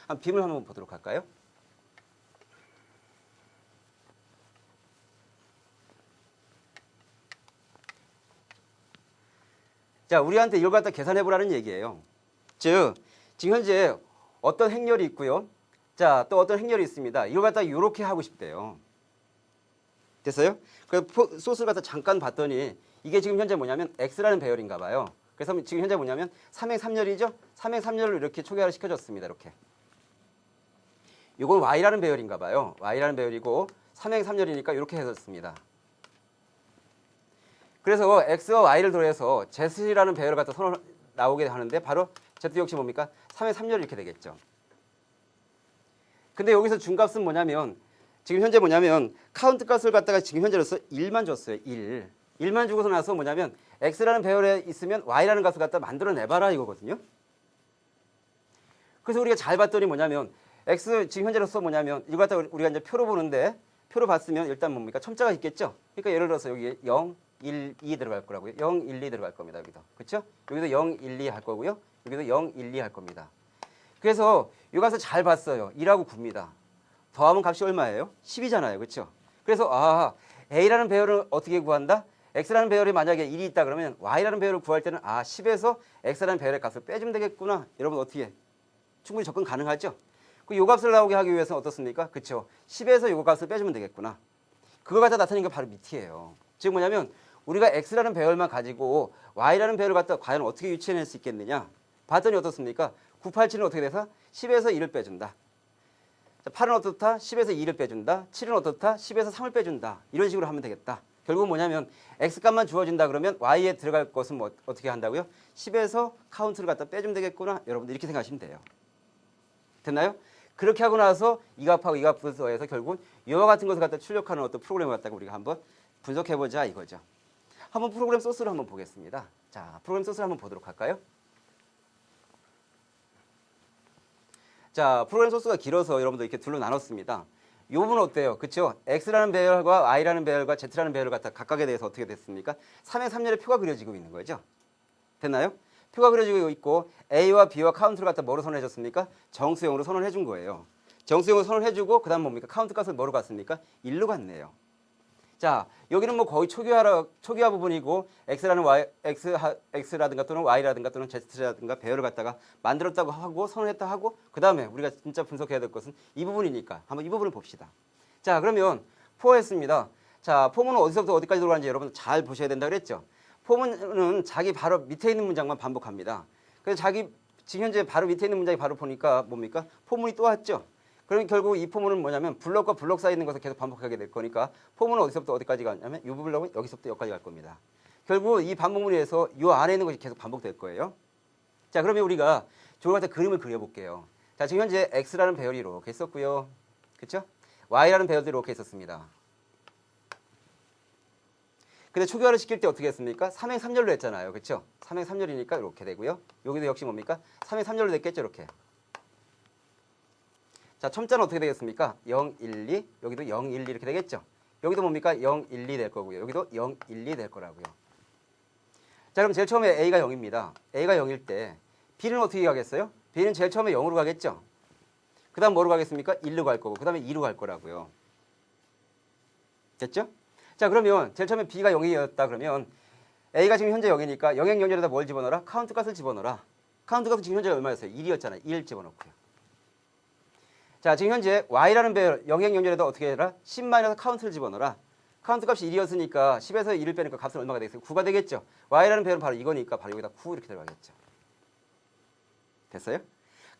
한 빔을 한번 보도록 할까요? 자, 우리한테 이걸 갖다 계산해 보라는 얘기예요. 즉 지금 현재 어떤 행렬이 있고요. 자, 또 어떤 행렬이 있습니다. 이걸 갖다 이렇게 하고 싶대요. 됐어요? 그래서 소스를 갖다 잠깐 봤더니 이게 지금 현재 뭐냐면 X라는 배열인가 봐요. 그래서 지금 현재 뭐냐면 3행 3열이죠? 3행 3열로 이렇게 초기화를 시켜줬습니다. 이렇게. 이건 Y라는 배열인가 봐요. Y라는 배열이고 3행 3열이니까 이렇게 해줬습니다. 그래서 X와 Y를 더해서 Z라는 배열을 갖다 나오게 하는데 바로 Z 역시 뭡니까? 3의 3열 이렇게 되겠죠. 근데 여기서 준값은 뭐냐면 지금 현재 뭐냐면 카운트 값을 갖다가 지금 현재로서 1만 줬어요. 1. 1만 주고서 나서 뭐냐면 X라는 배열에 있으면 Y라는 값을 갖다 만들어내봐라 이거거든요. 그래서 우리가 잘 봤더니 뭐냐면 X 지금 현재로서 뭐냐면 이거 갖다 우리가 이제 표로 보는데 표로 봤으면 일단 뭡니까? 첨자가 있겠죠. 그러니까 예를 들어서 여기에 0, 1, 2 들어갈 거라고요. 0, 1, 2 들어갈 겁니다. 여기도. 그렇죠? 여기도 0, 1, 2 할 거고요. 여기도 0, 1, 2 할 겁니다. 그래서 이 값을 잘 봤어요. 1하고 9입니다. 더하면 값이 얼마예요? 10이잖아요. 그렇죠? 그래서 A라는 배열을 어떻게 구한다? X라는 배열이 만약에 1이 있다 그러면 Y라는 배열을 구할 때는 10에서 X라는 배열의 값을 빼주면 되겠구나. 여러분 어떻게 충분히 접근 가능하죠? 그 요 값을 나오게 하기 위해서는 어떻습니까? 그렇죠? 10에서 요 값을 빼주면 되겠구나. 그걸 갖다 나타내는 게 바로 밑이에요. 즉 뭐냐면 우리가 X라는 배열만 가지고 Y라는 배열을 갖다 과연 어떻게 유추해낼 수 있겠느냐? 봤더니 어떻습니까? 9, 8, 7은 어떻게 돼서 10에서 2를 빼준다. 8은 어떻다? 10에서 2를 빼준다. 7은 어떻다? 10에서 3을 빼준다. 이런 식으로 하면 되겠다. 결국은 뭐냐면 X값만 주어진다 그러면 Y에 들어갈 것은 뭐 어떻게 한다고요? 10에서 카운트를 갖다 빼주면 되겠구나. 여러분들 이렇게 생각하시면 돼요. 됐나요? 그렇게 하고 나서 이 값하고 이 값을 더해서 결국은 이와 같은 것을 갖다 출력하는 어떤 프로그램을 갖다가 우리가 한번 분석해보자 이거죠. 한번 프로그램 소스를 한번 보겠습니다. 자, 프로그램 소스를 한번 보도록 할까요? 자, 프로그램 소스가 길어서 여러분들 이렇게 둘로 나눴습니다. 이 부분은 어때요? 그렇죠? X라는 배열과 Y라는 배열과 Z라는 배열을 갖다 각각에 대해서 어떻게 됐습니까? 3의 3열의 표가 그려지고 있는 거죠. 됐나요? 표가 그려지고 있고 A와 B와 카운트를 갖다 뭐로 선언해줬습니까? 정수형으로 선언해준 거예요. 정수형으로 선언해주고 그 다음 뭡니까? 카운트 값을 뭐로 갔습니까? 1로 갔네요. 자, 여기는 뭐 거의 초기화 부분이고 X라든가 또는 Y라든가 또는 Z라든가 배열을 갖다가 만들었다고 하고 선언했다 하고 그 다음에 우리가 진짜 분석해야 될 것은 이 부분이니까 한번 이 부분을 봅시다. 자, 그러면 포했습니다. 자, 포문은 어디서부터 어디까지 들어가는지 여러분 잘 보셔야 된다 그랬죠? 포문은 자기 바로 밑에 있는 문장만 반복합니다. 그래서 자기 지금 현재 바로 밑에 있는 문장이 바로 보니까 뭡니까? 포문이 또 왔죠? 그럼 결국 이 포문은 뭐냐면 블럭과 블럭 사이에 있는 것을 계속 반복하게 될 거니까 포문은 어디서부터 어디까지 가냐면 이 블럭은 여기서부터 여기까지 갈 겁니다. 결국 이 반복문에서 이 안에 있는 것이 계속 반복될 거예요. 자, 그러면 우리가 저걸 갖다 그림을 그려볼게요. 자, 지금 현재 X라는 배열이 이렇게 있었고요. 그렇죠? Y라는 배열도 이렇게 있었습니다. 근데 초기화를 시킬 때 어떻게 했습니까? 3행 3열로 했잖아요. 그렇죠? 3행 3열이니까 이렇게 되고요. 여기도 역시 뭡니까? 3행 3열로 됐겠죠, 이렇게. 자, 첨자는 어떻게 되겠습니까? 0, 1, 2, 여기도 0, 1, 2 이렇게 되겠죠? 여기도 뭡니까? 0, 1, 2 될 거고요. 여기도 0, 1, 2 될 거라고요. 자, 그럼 제일 처음에 A가 0입니다. A가 0일 때 B는 어떻게 가겠어요? B는 제일 처음에 0으로 가겠죠? 그 다음 뭐로 가겠습니까? 1로 갈 거고 그 다음에 2로 갈 거라고요. 됐죠? 자, 그러면 제일 처음에 B가 0이었다 그러면 A가 지금 현재 0이니까 영행 연결에다 뭘 집어넣어라? 카운트 값을 집어넣어라. 카운트 값은 지금 현재 얼마였어요? 1이었잖아요. 1 집어넣고요. 자, 지금 현재 Y라는 배열 영행 연결에다 어떻게 해라? 10 마이너스 카운트를 집어넣어라. 카운트 값이 1이었으니까 10에서 1을 빼니까 값은 얼마가 되겠어요? 9가 되겠죠? Y라는 배열은 바로 이거니까 바로 여기다 9 이렇게 들어가겠죠. 됐어요?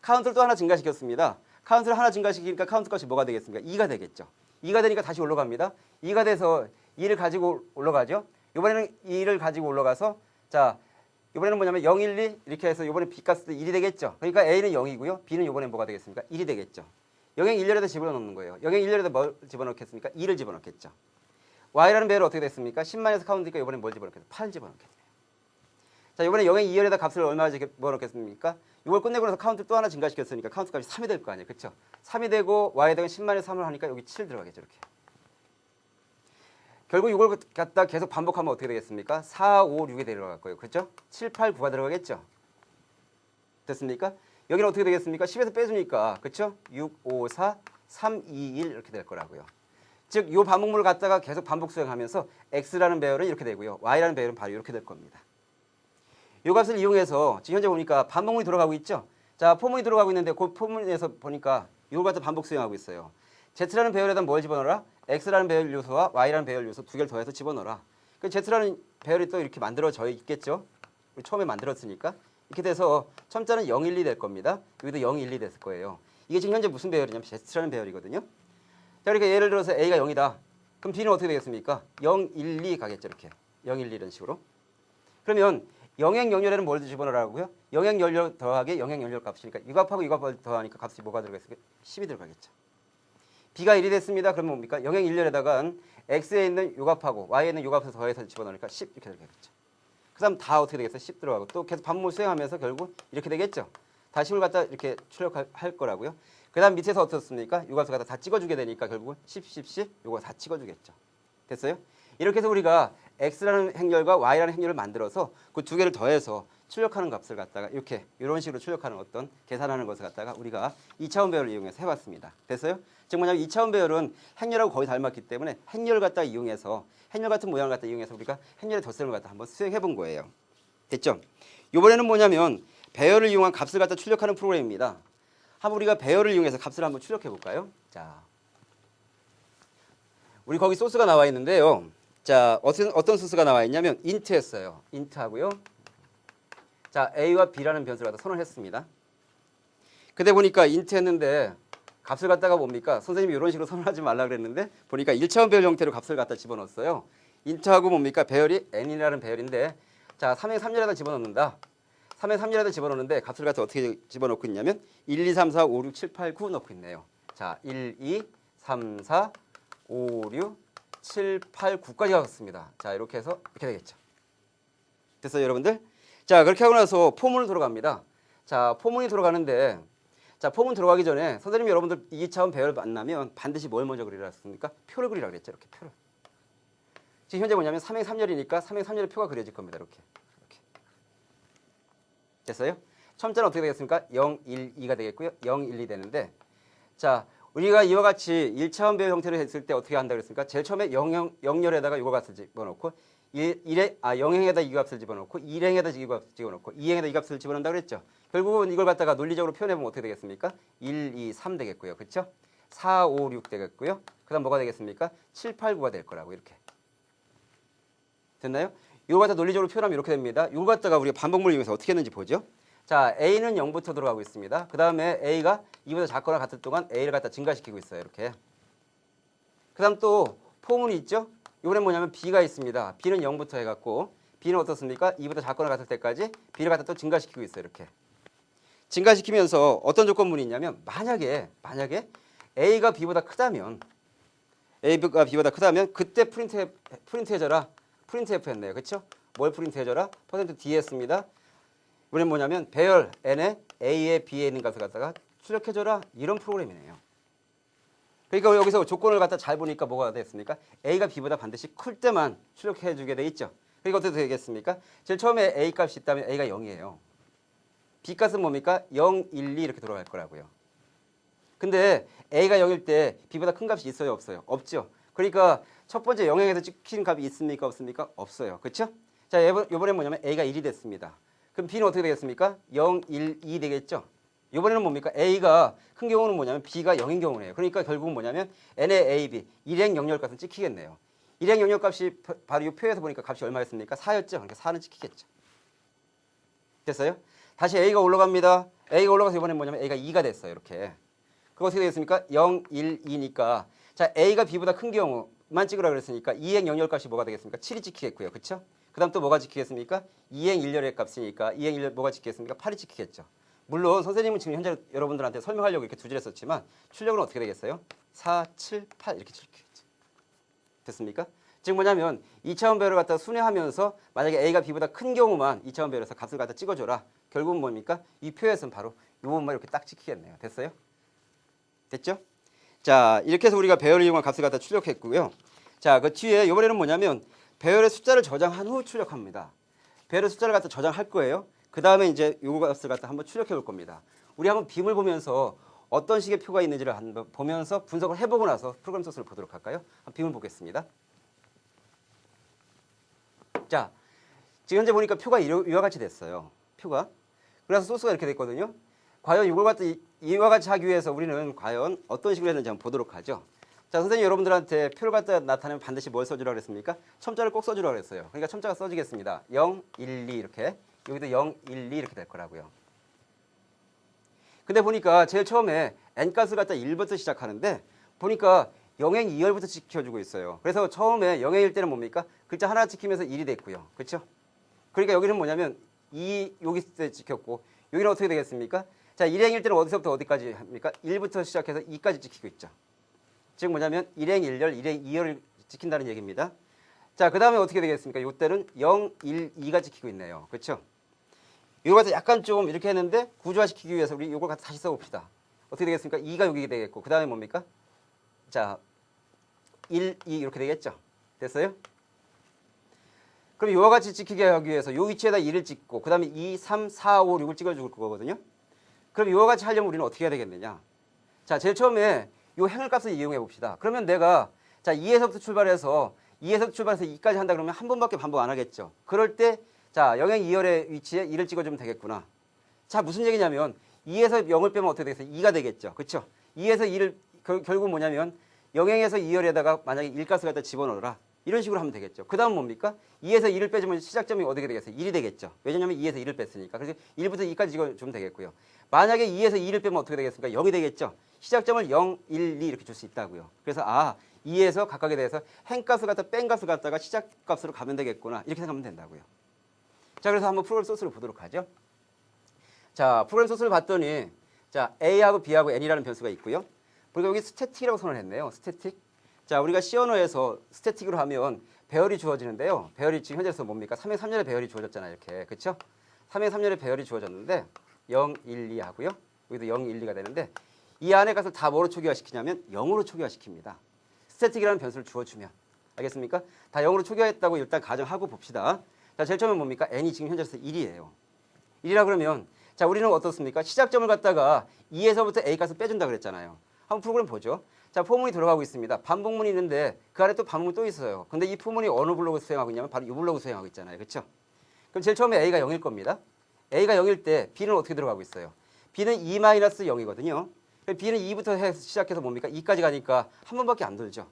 카운트를 또 하나 증가시켰습니다. 카운트를 하나 증가시키니까 카운트 값이 뭐가 되겠습니까? 2가 되겠죠. 2가 되니까 다시 올라갑니다. 2가 돼서 2를 가지고 올라가죠. 이번에는 2를 가지고 올라가서 자 이번에는 뭐냐면 0, 1, 2 이렇게 해서 이번에 B 값도 1이 되겠죠. 그러니까 A는 0이고요. B는 이번에 뭐가 되겠습니까? 1이 되겠죠. 영행 1열에다 집어넣는 거예요. 영행 1열에다 뭘 집어넣겠습니까? 2를 집어넣겠죠. Y라는 배열은 어떻게 됐습니까? 10만에서 카운트니까 이번에 뭘 집어넣겠어요? 8을 집어넣겠네요. 자 이번에 영행 2열에다 값을 얼마 집어넣겠습니까? 이걸 끝내고 나서 카운트 또 하나 증가시켰으니까 카운트 값이 3이 될 거 아니에요. 그렇죠? 3이 되고 Y에다가 10만에서 3을 하니까 여기 7 들어가겠죠. 이렇게. 결국 이걸 갖다 계속 반복하면 어떻게 되겠습니까? 4, 5, 6이 들어갈 거예요. 그렇죠? 7, 8, 9가 들어가겠죠? 됐습니까? 여기는 어떻게 되겠습니까? 10에서 빼주니까 그렇죠? 6, 5, 4, 3, 2, 1 이렇게 될 거라고요. 즉 이 반복물을 갖다가 계속 반복 수행하면서 X라는 배열은 이렇게 되고요. Y라는 배열은 바로 이렇게 될 겁니다. 이 값을 이용해서 지금 현재 보니까 반복물이 들어가고 있죠? 자, 포문이 들어가고 있는데 그 포문에서 보니까 이걸 갖다 반복 수행하고 있어요. Z라는 배열에다 뭘 집어넣어라? X라는 배열 요소와 Y라는 배열 요소 두 개를 더해서 집어넣어라. 그 Z라는 배열이 또 이렇게 만들어져 있겠죠? 우리 처음에 만들었으니까. 이렇게 돼서 첨자는 0, 1, 2 될 겁니다. 여기도 0, 1, 2 됐을 거예요. 이게 지금 현재 무슨 배열이냐면 Z라는 배열이거든요. 자, 그러니까 예를 들어서 A가 0이다. 그럼 B는 어떻게 되겠습니까? 0, 1, 2 가겠죠. 이렇게. 0, 1, 2 이런 식으로. 그러면 영행 영열에는 뭘 집어넣으라고요? 영행 연열 더하기 영행 연열 값이니까 이 값하고 이 값을 더하니까 값이 뭐가 들어가겠습니까? 10이 들어가겠죠. B가 1이 됐습니다. 그러면 뭡니까? 영행 1열에다가 X에 있는 요 값하고 Y에 있는 요 값을 더해서 집어넣으니까 10 이렇게 되겠죠. 그 다음 다 어떻게 되겠어요? 10 들어가고 또 계속 반복을 수행하면서 결국 이렇게 되겠죠. 다 10을 갖다 이렇게 출력할 거라고요. 그 다음 밑에서 어떻습니까? 요 값을 갖다 다 찍어주게 되니까 결국은 10, 10, 10 요거 다 찍어주겠죠. 됐어요? 이렇게 해서 우리가 X라는 행렬과 Y라는 행렬을 만들어서 그 두 개를 더해서 출력하는 값을 갖다가 이렇게 이런 식으로 출력하는 어떤 계산하는 것을 갖다가 우리가 2차원 배열을 이용해서 해봤습니다. 됐어요? 즉 뭐냐면 2차원 배열은 행렬하고 거의 닮았기 때문에 행렬을 갖다가 이용해서 행렬 같은 모양을 갖다 이용해서 우리가 행렬의 덧셈을 갖다 한번 수행해 본 거예요. 됐죠? 이번에는 뭐냐면 배열을 이용한 값을 갖다 출력하는 프로그램입니다. 한번 우리가 배열을 이용해서 값을 한번 출력해 볼까요? 자, 우리 거기 소스가 나와 있는데요. 자, 어떤 소스가 나와 있냐면 int였어요. int 하고요. 자, a와 b라는 변수를 갖다 선언했습니다. 근데 보니까 int 했는데 값을 갖다가 뭡니까? 선생님이 이런 식으로 선언하지 말라 그랬는데 보니까 1차원 배열 형태로 값을 갖다 집어넣었어요. int하고 뭡니까? 배열이 n이라는 배열인데 자, 3행 3열에다 집어넣는다. 3행 3열에다 집어넣는데 값을 갖다 어떻게 집어넣고 있냐면 1, 2, 3, 4, 5, 6, 7, 8, 9 넣고 있네요. 자, 1, 2, 3, 4, 5, 6, 7, 8, 9까지 갔습니다. 자, 이렇게 해서 이렇게 되겠죠. 됐어요, 여러분들? 자, 그렇게 하고 나서 포문을 들어갑니다. 자, 포문이 들어가는데 자, 포문 들어가기 전에 선생님이 여러분들 2차원 배열을 만나면 반드시 뭘 먼저 그리라 했습니까? 표를 그리라 그랬죠. 이렇게 표를. 지금 현재 뭐냐면 3행 3열이니까 3행 3열의 표가 그려질 겁니다. 이렇게. 됐어요? 첨자는 어떻게 되겠습니까? 0, 1, 2가 되겠고요. 0, 1, 2 되는데 자, 우리가 이와 같이 1차원 배열 형태로 했을 때 어떻게 한다고 그랬습니까? 제일 처음에 0열에다가 이거 값을 집어넣고 0행에다 이 값을 집어넣고 1행에다 이 값을 집어넣고 2행에다 이 값을 집어넣는다고 그랬죠. 결국은 이걸 갖다가 논리적으로 표현해보면 어떻게 되겠습니까? 1, 2, 3 되겠고요. 그렇죠? 4, 5, 6 되겠고요. 그 다음 뭐가 되겠습니까? 7, 8, 9가 될 거라고 이렇게. 됐나요? 이걸 갖다 논리적으로 표현하면 이렇게 됩니다. 이걸 갖다가 우리가 반복물을 이용해서 어떻게 했는지 보죠. 자, A는 0부터 들어가고 있습니다. 그 다음에 A가 2보다 작거나 같을 동안 A를 갖다 증가시키고 있어요. 이렇게. 그 다음 또 포문이 있죠. 이번엔 뭐냐면 B가 있습니다. B는 0부터 해갖고 B는 어떻습니까? 2보다 작거나 같을 때까지 B를 갖다 또 증가시키고 있어요. 이렇게. 증가시키면서 어떤 조건문이 있냐면 만약에 A가 B보다 크다면 A가 B보다 크다면 그때 프린트해줘라. 프린트F 했네요. 그렇죠? 뭘 프린트해줘라? %D 했습니다. 이번엔 뭐냐면 배열 n에 a에 b에 있는 값을 갖다가 출력해줘라. 이런 프로그램이네요. 그러니까 여기서 조건을 갖다 잘 보니까 뭐가 됐습니까? a가 b보다 반드시 클 때만 출력해주게 돼 있죠. 그러니까 어떻게 되겠습니까? 제일 처음에 a 값이 있다면 a가 0이에요. b 값은 뭡니까? 0, 1, 2 이렇게 돌아갈 거라고요. 근데 a가 0일 때 b보다 큰 값이 있어요? 없어요? 없죠. 그러니까 첫 번째 영행에서 찍힌 값이 있습니까? 없습니까? 없어요. 그렇죠? 자, 이번엔 뭐냐면 a가 1이 됐습니다. 그럼 b는 어떻게 되겠습니까? 0, 1, 2 되겠죠? 이번에는 뭡니까? a가 큰 경우는 뭐냐면 b가 0인 경우네요. 그러니까 결국은 뭐냐면 n의 a, b, 일행 영열 값은 찍히겠네요. 일행 영열 값이 바로 이 표에서 보니까 값이 얼마였습니까? 4였죠? 그러니까 4는 찍히겠죠. 됐어요? 다시 a가 올라갑니다. A가 올라가서 이번엔 뭐냐면 A가 2가 됐어요. 이렇게. 그거 어떻게 되겠습니까? 0, 1, 2니까 자 A가 B보다 큰 경우만 찍으라 그랬으니까 2행 0열 값이 뭐가 되겠습니까? 7이 찍히겠고요. 그렇죠? 그 다음 또 뭐가 찍히겠습니까? 2행 1열의 값이니까 2행 1열 뭐가 찍히겠습니까? 8이 찍히겠죠. 물론 선생님은 지금 현재 여러분들한테 설명하려고 이렇게 두 줄에 썼지만 출력은 어떻게 되겠어요? 4, 7, 8 이렇게 찍히겠죠. 됐습니까? 즉 뭐냐면 2차원 배열을 갖다 순회하면서 만약에 A가 B보다 큰 경우만 2차원 배열에서 값을 갖다 찍어줘라. 결국은 뭡니까? 이 표에서는 바로 이 부분만 이렇게 딱 찍히겠네요. 됐어요? 됐죠? 자, 이렇게 해서 우리가 배열을 이용한 값을 갖다 출력했고요. 자, 그 뒤에 이번에는 뭐냐면 배열의 숫자를 저장한 후 출력합니다. 배열의 숫자를 갖다 저장할 거예요. 그 다음에 이제 요 값을 갖다 한번 출력해 볼 겁니다. 우리 한번 빔을 보면서 어떤 식의 표가 있는지를 한번 보면서 분석을 해보고 나서 프로그램 소스를 보도록 할까요? 빔을 보겠습니다. 자, 지금 현재 보니까 표가 이와 같이 됐어요. 표가. 그래서 소스가 이렇게 됐거든요. 과연 이걸 갖다 이와 같이 하기 위해서 우리는 과연 어떤 식으로 했는지 한번 보도록 하죠. 자, 선생님 여러분들한테 표를 갖다 나타내면 반드시 뭘 써주라고 그랬습니까? 첨자를 꼭 써주라고 그랬어요. 그러니까 첨자가 써지겠습니다. 0, 1, 2 이렇게. 여기도 0, 1, 2 이렇게 될 거라고요. 근데 보니까 제일 처음에 n값을 갖다 1부터 시작하는데 보니까 0행 2열부터 지켜주고 있어요. 그래서 처음에 0행일 때는 뭡니까? 글자 하나 찍히면서 1이 됐고요. 그렇죠? 그러니까 여기는 뭐냐면 2 여기 때 찍혔고 여기는 어떻게 되겠습니까? 자, 1행일 때는 어디서부터 어디까지 합니까? 1부터 시작해서 2까지 찍히고 있죠. 즉 뭐냐면 1행 1열, 1행 2열을 찍힌다는 얘기입니다. 자, 그 다음에 어떻게 되겠습니까? 이때는 0, 1, 2가 찍히고 있네요. 그렇죠? 이거 갖다 약간 좀 이렇게 했는데 구조화시키기 위해서 우리 이걸 갖다 다시 써봅시다. 어떻게 되겠습니까? 2가 여기 되겠고 그 다음에 뭡니까? 자, 1, 2 이렇게 되겠죠? 됐어요? 그럼 이와 같이 찍히게 하기 위해서 이 위치에다 2를 찍고 그 다음에 2, 3, 4, 5, 6을 찍어줄 거거든요. 그럼 이와 같이 하려면 우리는 어떻게 해야 되겠느냐? 자, 제일 처음에 이 행을 값을 이용해 봅시다. 그러면 내가 자 2에서부터 출발해서 2까지 한다 그러면 한 번밖에 반복 안 하겠죠. 그럴 때 자 0행 2열의 위치에 2를 찍어주면 되겠구나. 자, 무슨 얘기냐면 2에서 0을 빼면 어떻게 되겠어요? 2가 되겠죠. 그렇죠? 2에서 2를 결국 뭐냐면 0행에서 2열에다가 만약에 1값을 갖다 집어넣어라. 이런 식으로 하면 되겠죠. 그 다음 뭡니까? 2에서 2를 빼주면 시작점이 어떻게 되겠어요? 1이 되겠죠. 왜냐하면 2에서 2를 뺐으니까. 그래서 1부터 2까지 찍어주면 되겠고요. 만약에 2에서 2를 빼면 어떻게 되겠습니까? 0이 되겠죠. 시작점을 0, 1, 2 이렇게 줄 수 있다고요. 그래서 2에서 각각에 대해서 행값을 갖다 뺀 값을 갖다가 시작값으로 가면 되겠구나. 이렇게 생각하면 된다고요. 자, 그래서 한번 프로그램 소스를 보도록 하죠. 자, 프로그램 소스를 봤더니 자, A하고 B하고 N이라는 변수가 있고요. 그리고 여기 스태틱이라고 선언했네요. 스태틱. 자, 우리가 C 언어에서 스태틱으로 하면 배열이 주어지는데요. 배열이 지금 현재에서 뭡니까? 3행 3열의 배열이 주어졌잖아요. 이렇게. 그렇죠? 3행 3열의 배열이 주어졌는데 0, 1, 2 하고요. 여기도 0, 1, 2가 되는데 이 안에 값을 다 뭐로 초기화시키냐면 0으로 초기화시킵니다. 스태틱이라는 변수를 주어주면. 알겠습니까? 다 0으로 초기화했다고 일단 가정하고 봅시다. 자, 제일 처음에 뭡니까? n이 지금 현재에서 1이에요. 1이라 그러면 자, 우리는 어떻습니까? 시작점을 갖다가 2에서부터 a 값을 빼준다 그랬잖아요. 한번 프로그램 보죠. 자, 포문이 들어가고 있습니다. 반복문이 있는데 그 안에 또 반복문이 또 있어요. 근데 이 포문이 어느 블록을 수행하고 있냐면 바로 이 블록을 수행하고 있잖아요. 그렇죠? 그럼 제일 처음에 a가 0일 겁니다. a가 0일 때 b는 어떻게 들어가고 있어요? b는 2-0이거든요. b는 2부터 시작해서 뭡니까? 2까지 가니까 한 번밖에 안 돌죠.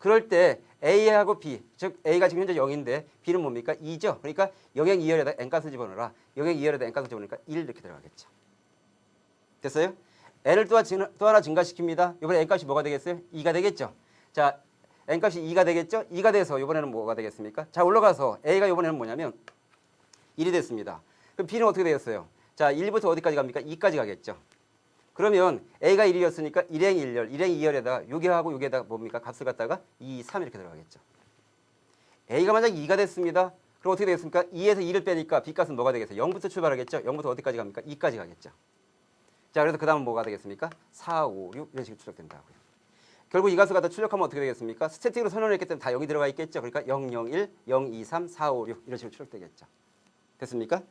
그럴 때 A하고 B, 즉 A가 지금 현재 0인데 B는 뭡니까? 2죠. 그러니까 0행 2열에다 n값을 집어넣어라. 0행 2열에다 n값을 집어넣으니까 1 이렇게 들어가겠죠. 됐어요? n을 또 하나 증가시킵니다. 이번에 n값이 뭐가 되겠어요? 2가 되겠죠. 자, n값이 2가 되겠죠. 2가 돼서 이번에는 뭐가 되겠습니까? 자, 올라가서 A가 이번에는 뭐냐면 1이 됐습니다. 그럼 B는 어떻게 되겠어요? 자, 1부터 어디까지 갑니까? 2까지 가겠죠. 그러면 A가 1이었으니까 1행 1열, 1행 2열에다가 요게하고 요게에다가 뭡니까? 값을 갖다가 2, 3 이렇게 들어가겠죠. A가 만약 2가 됐습니다. 그럼 어떻게 되겠습니까? 2에서 2를 빼니까 B값은 뭐가 되겠어요? 0부터 출발하겠죠? 0부터 어디까지 갑니까? 2까지 가겠죠. 자, 그래서 그 다음은 뭐가 되겠습니까? 4, 5, 6 이런 식으로 출력된다고요. 결국 이 값을 갖다 출력하면 어떻게 되겠습니까? 스태틱으로 선언했기 때문에 다 0이 들어가 있겠죠. 그러니까 0, 0, 1, 0, 2, 3, 4, 5, 6 이런 식으로 출력되겠죠. 됐습니까?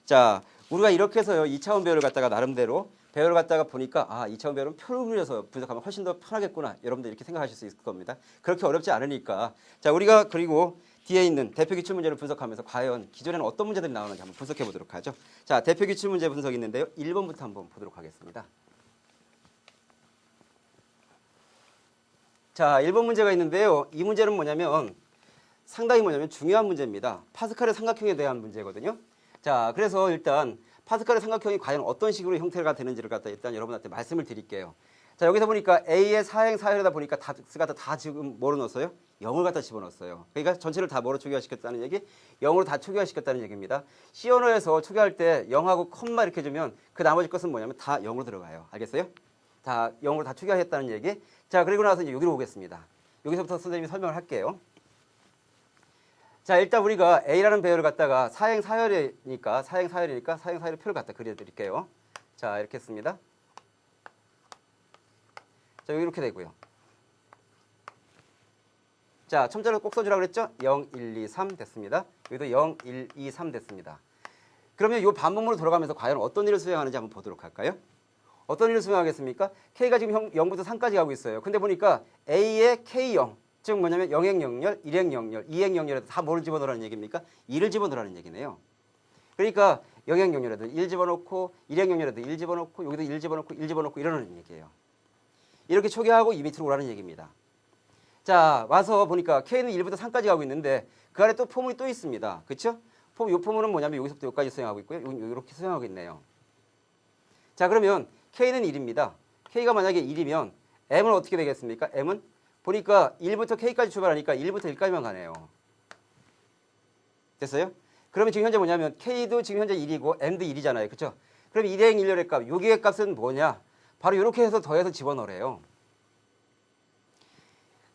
자, 우리가 이렇게 해서요. 2차원 배열을 갖다가 나름대로 배열을 갖다가 보니까 2차원 배열은 표를 그려서 분석하면 훨씬 더 편하겠구나. 여러분들 이렇게 생각하실 수 있을 겁니다. 그렇게 어렵지 않으니까. 자, 우리가 그리고 뒤에 있는 대표 기출 문제를 분석하면서 과연 기존에는 어떤 문제들이 나오는지 한번 분석해 보도록 하죠. 자, 대표 기출 문제 분석이 있는데요. 1번부터 한번 보도록 하겠습니다. 자, 1번 문제가 있는데요. 이 문제는 뭐냐면 상당히 중요한 문제입니다. 파스칼의 삼각형에 대한 문제거든요. 자, 그래서 일단 파스칼의 삼각형이 과연 어떤 식으로 형태가 되는지를 갖다 일단 여러분한테 말씀을 드릴게요. 자, 여기서 보니까 A의 사행 사열이다 보니까 X가 다 지금 뭐로 넣었어요? 0을 갖다 집어넣었어요. 그러니까 전체를 다 뭐로 초기화시켰다는 얘기? 0으로 다 초기화시켰다는 얘기입니다. C 언어에서 초기화할 때 0하고 콤마 이렇게 주면 그 나머지 것은 뭐냐면 다 0으로 들어가요. 알겠어요? 다 0으로 다 초기화했다는 얘기. 자, 그리고 나서 이제 여기로 오겠습니다. 여기서부터 선생님이 설명을 할게요. 자, 일단 우리가 A라는 배열을 갖다가 사행 사열이니까 사행 사열의 표를 갖다 그려드릴게요. 자, 이렇게 했습니다. 자, 여기 이렇게 되고요. 자, 첨자를 꼭 써주라고 그랬죠? 0, 1, 2, 3 됐습니다. 여기도 0, 1, 2, 3 됐습니다. 그러면 이 반복문으로 돌아가면서 과연 어떤 일을 수행하는지 한번 보도록 할까요? 어떤 일을 수행하겠습니까? K가 지금 0부터 3까지 가고 있어요. 근데 보니까 A의 K0, 즉 뭐냐면 0행 0열, 1행 0열, 2행 0열에도 다 뭐를 집어넣으라는 얘기입니까? 2를 집어넣으라는 얘기네요. 그러니까 0행 0열에도 1 집어넣고 1행 0열에도 1 집어넣고 여기도 1 집어넣고 1 집어넣고 이러는 얘기예요. 이렇게 초기화하고 이 밑으로 오라는 얘기입니다. 자, 와서 보니까 K는 1부터 3까지 가고 있는데 그 안에 또 포문이 또 있습니다. 그렇죠? 이 포문은 뭐냐면 여기서부터 여기까지 수행하고 있고요. 이렇게 수행하고 있네요. 자, 그러면 K는 1입니다. K가 만약에 1이면 M은 어떻게 되겠습니까? M은 보니까 1부터 K까지 출발하니까 1부터 1까지만 가네요. 됐어요? 그러면 지금 현재 뭐냐면 K도 지금 현재 1이고 M도 1이잖아요. 그렇죠? 그럼 1행 1열의 값, 여기의 값은 뭐냐? 바로 이렇게 해서 더해서 집어넣으래요.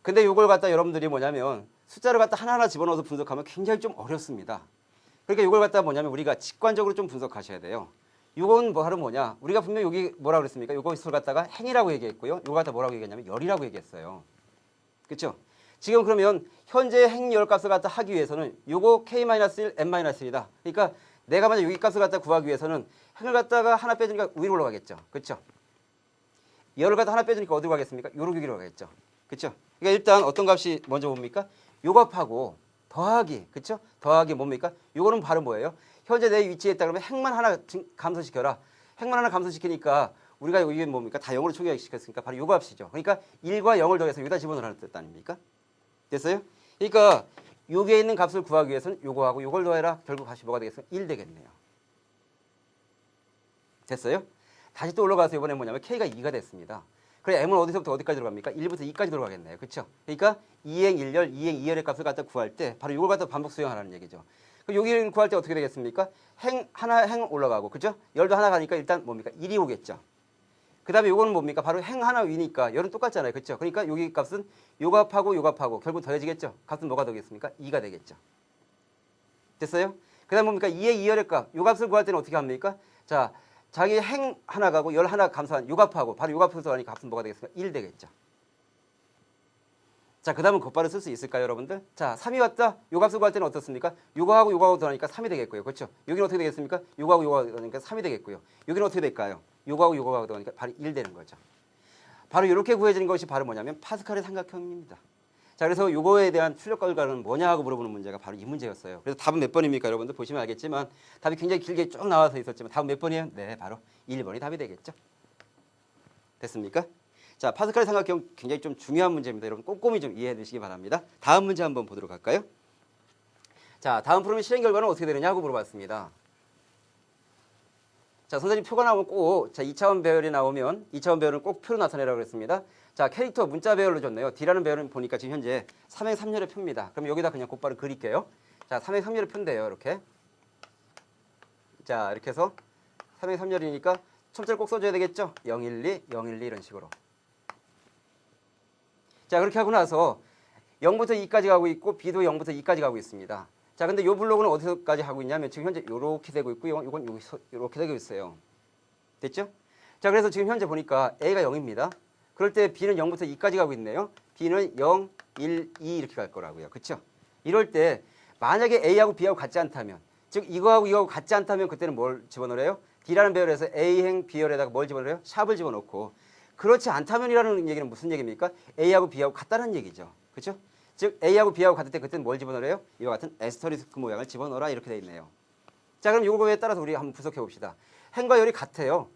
근데 이걸 갖다 여러분들이 뭐냐면 숫자를 갖다 하나하나 집어넣어서 분석하면 굉장히 좀 어렵습니다. 그러니까 이걸 갖다 뭐냐면 우리가 직관적으로 좀 분석하셔야 돼요. 이건 바로 뭐냐? 우리가 분명 여기 뭐라고 그랬습니까? 이것을 갖다가 행이라고 얘기했고요. 이거 갖다 뭐라고 얘기했냐면 열이라고 얘기했어요. 그렇죠? 지금 그러면 현재 행 열 값을 갖다 하기 위해서는 요거 K-1, M-1이다. 그러니까 내가 만약 여기 값을 갖다 구하기 위해서는 행을 갖다가 하나 빼주니까 위로 올라가겠죠. 그렇죠? 열을 갖다 하나 빼주니까 어디로 가겠습니까? 요로 여기로 가겠죠. 그렇죠? 그러니까 일단 어떤 값이 먼저 뭡니까? 요 값하고 더하기, 그렇죠? 더하기 뭡니까? 요거는 바로 뭐예요? 현재 내 위치에 있다 그러면 행만 하나 감소시켜라. 행만 하나 감소시키니까 우리가 이게 뭡니까? 다 0으로 초기화시켰으니까 바로 요 값이죠. 그러니까 1과 0을 더해서 여기다 집어넣으라는 뜻 아닙니까? 됐어요? 그러니까 여기에 있는 값을 구하기 위해서는 요거하고 요걸 더해라. 결국 값이 뭐가 되겠어요? 1 되겠네요. 됐어요? 다시 또 올라가서 이번에 뭐냐면 K가 2가 됐습니다. 그래 M은 어디서부터 어디까지 들어갑니까? 1부터 2까지 들어가겠네요. 그렇죠? 그러니까 2행 1열, 2행 2열의 값을 갖다 구할 때 바로 이걸 갖다 반복 수행하라는 얘기죠. 그럼 여기를 구할 때 어떻게 되겠습니까? 행 올라가고, 그죠? 열도 하나 가니까 일단 뭡니까? 1이 오겠죠. 그 다음에 요거는 뭡니까? 바로 행 하나 위니까 열은 똑같잖아요. 그렇죠? 그러니까 여기 값은 요 값하고 요 값하고 결국 더해지겠죠? 값은 뭐가 되겠습니까? 2가 되겠죠. 됐어요? 그 다음 뭡니까? 2의 2열의 값. 요 값을 구할 때는 어떻게 합니까? 자, 자기 행 하나 가고 열 하나 감소한 요 값하고 바로 요 값을 더하니까 값은 뭐가 되겠습니까? 1 되겠죠. 자, 그 다음은 곧바로 쓸 수 있을까요, 여러분들? 자, 3이 왔다. 요 값을 구할 때는 어떻습니까? 요거하고 요거하고 더하니까 3이 되겠고요. 그렇죠? 여기는 어떻게 되겠습니까? 요거하고 요거하고 더하니까 3이 되겠고요. 여기는 어떻게 될까요? 요거하고 요거하고 더하니까 바로 1 되는 거죠. 바로 이렇게 구해지는 것이 바로 뭐냐면 파스칼의 삼각형입니다. 자, 그래서 요거에 대한 출력 결과는 뭐냐 하고 물어보는 문제가 바로 이 문제였어요. 그래서 답은 몇 번입니까, 여러분들? 보시면 알겠지만 답이 굉장히 길게 쭉 나와서 있었지만 답은 몇 번이에요? 네, 바로 1번이 답이 되겠죠. 됐습니까? 자, 파스칼의 삼각형 굉장히 좀 중요한 문제입니다. 여러분 꼼꼼히 좀 이해해 주시기 바랍니다. 다음 문제 한번 보도록 할까요? 자, 다음 프로그램 실행 결과는 어떻게 되느냐고 물어봤습니다. 자, 선생님 표가 나오면 꼭, 자, 2차원 배열이 나오면 2차원 배열은 꼭 표로 나타내라고 그랬습니다. 자, 캐릭터 문자 배열로 줬네요. D라는 배열은 보니까 지금 현재 3행 3열의 표입니다. 그럼 여기다 그냥 곧바로 그릴게요. 자, 3행 3열의 표인데요. 이렇게. 자, 이렇게 해서 3행 3열이니까 첨자를 꼭 써줘야 되겠죠? 012, 012 이런 식으로. 자, 그렇게 하고 나서 0부터 2까지 가고 있고 B도 0부터 2까지 가고 있습니다. 자, 근데 이 블록은 어디서까지 하고 있냐면 지금 현재 이렇게 되고 있고요. 이건 여기서 이렇게 되고 있어요. 됐죠? 자, 그래서 지금 현재 보니까 A가 0입니다. 그럴 때 B는 0부터 2까지 가고 있네요. B는 0, 1, 2 이렇게 갈 거라고요. 그렇죠? 이럴 때 만약에 A하고 B하고 같지 않다면, 즉 이거하고 이거하고 같지 않다면 그때는 뭘 집어넣어요? D라는 배열에서 A행 B열에다가 뭘 집어넣어요? 샵을 집어넣고, 그렇지 않다면이라는 얘기는 무슨 얘기입니까? A하고 B하고 같다는 얘기죠. 그렇죠? 즉 A하고 B하고 같을 때 그때는 뭘 집어넣어요? 이와 같은 에스터리스크 모양을 집어넣어라 이렇게 돼 있네요. 자, 그럼 이거에 따라서 우리 한번 분석해 봅시다. 행과 열이 같아요.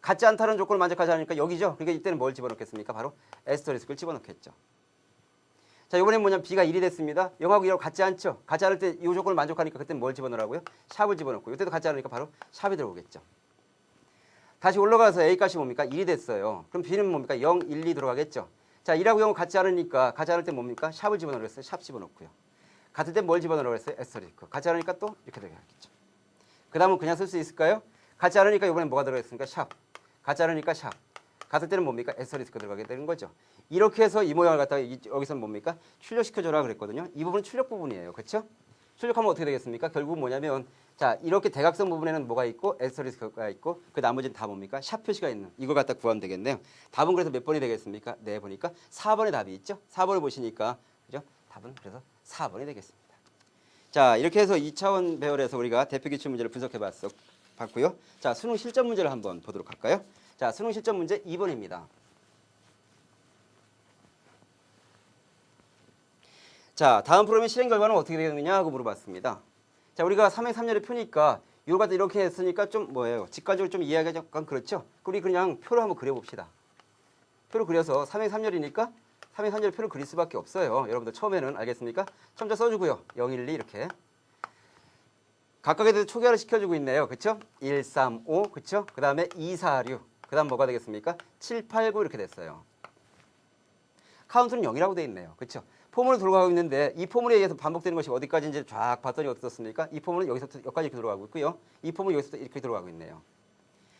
같지 않다는 조건을 만족하지 않으니까 여기죠. 그러니까 이때는 뭘 집어넣겠습니까? 바로 에스터리스크를 집어넣겠죠. 자, 이번엔 뭐냐면 b가 1이 됐습니다. 0하고 2하고 같지 않죠? 같지 않을 때 이 조건을 만족하니까 그때 뭘 집어넣으라고요? 샵을 집어넣고 이때도 같지 않으니까 바로 샵이 들어오겠죠. 다시 올라가서 a 값이 뭡니까? 1이 됐어요. 그럼 b는 뭡니까? 0, 1, 2 들어가겠죠. 자, 1하고 0은 같지 않으니까 같지 않을 때 뭡니까? 샵을 집어넣으라고 했어요. 샵 집어넣고요. 같을 때 뭘 집어넣으라고 했어요? 에스터리스크. 같지 않으니까 또 이렇게 되겠죠. 그 다음은 그냥 쓸 수 있을까요? 같지 않으니까 이번엔 뭐가 들어가겠습니까? 샵. 같지 않으니까 샵. 같을 때는 뭡니까? 에스터리스크 들어가게 되는 거죠. 이렇게 해서 이 모양을 갖다가 여기서는 뭡니까? 출력시켜줘라 그랬거든요. 이 부분은 출력 부분이에요. 그렇죠? 출력하면 어떻게 되겠습니까? 결국은 뭐냐면 자, 이렇게 대각선 부분에는 뭐가 있고 에스터리스크가 있고 그 나머지는 다 뭡니까? 샵 표시가 있는 이걸 갖다 구하면 되겠네요. 답은 그래서 몇 번이 되겠습니까? 네, 보니까 4번의 답이 있죠. 4번을 보시니까 그죠? 답은 그래서 4번이 되겠습니다. 자, 이렇게 해서 2차원 배열에서 우리가 대표 기출 문제를 분석해 봤고요. 자, 수능 실전 문제를 한번 보도록 할까요? 자, 수능 실전 문제 2번입니다. 자, 다음 프로그램의 실행 결과는 어떻게 되느냐 하고 물어봤습니다. 자, 우리가 3행 3열의 표니까 이걸 갖다 이렇게 했으니까 좀 뭐예요? 직관적으로 좀 이해하기가 약간 그렇죠? 우리 그냥 표를 한번 그려봅시다. 표를 그려서 3행 3열이니까 3행 3열 표를 그릴 수밖에 없어요. 여러분들 처음에는 알겠습니까? 첨자 써주고요. 0, 1, 2 이렇게. 각각에 대해서 초기화를 시켜주고 있네요. 그쵸? 1, 3, 5 그쵸? 그 다음에 2, 4, 6 그 다음 뭐가 되겠습니까? 7, 8, 9 이렇게 됐어요. 카운트는 0이라고 돼 있네요. 그쵸? 포문을 돌아가고 있는데 이 포문에 의해서 반복되는 것이 어디까지인지 쫙 봤더니 어떻습니까? 이 포문은 여기서부터 여기까지 이렇게 돌아가고 있고요. 이 포문은 여기서부터 이렇게 돌아가고 있네요.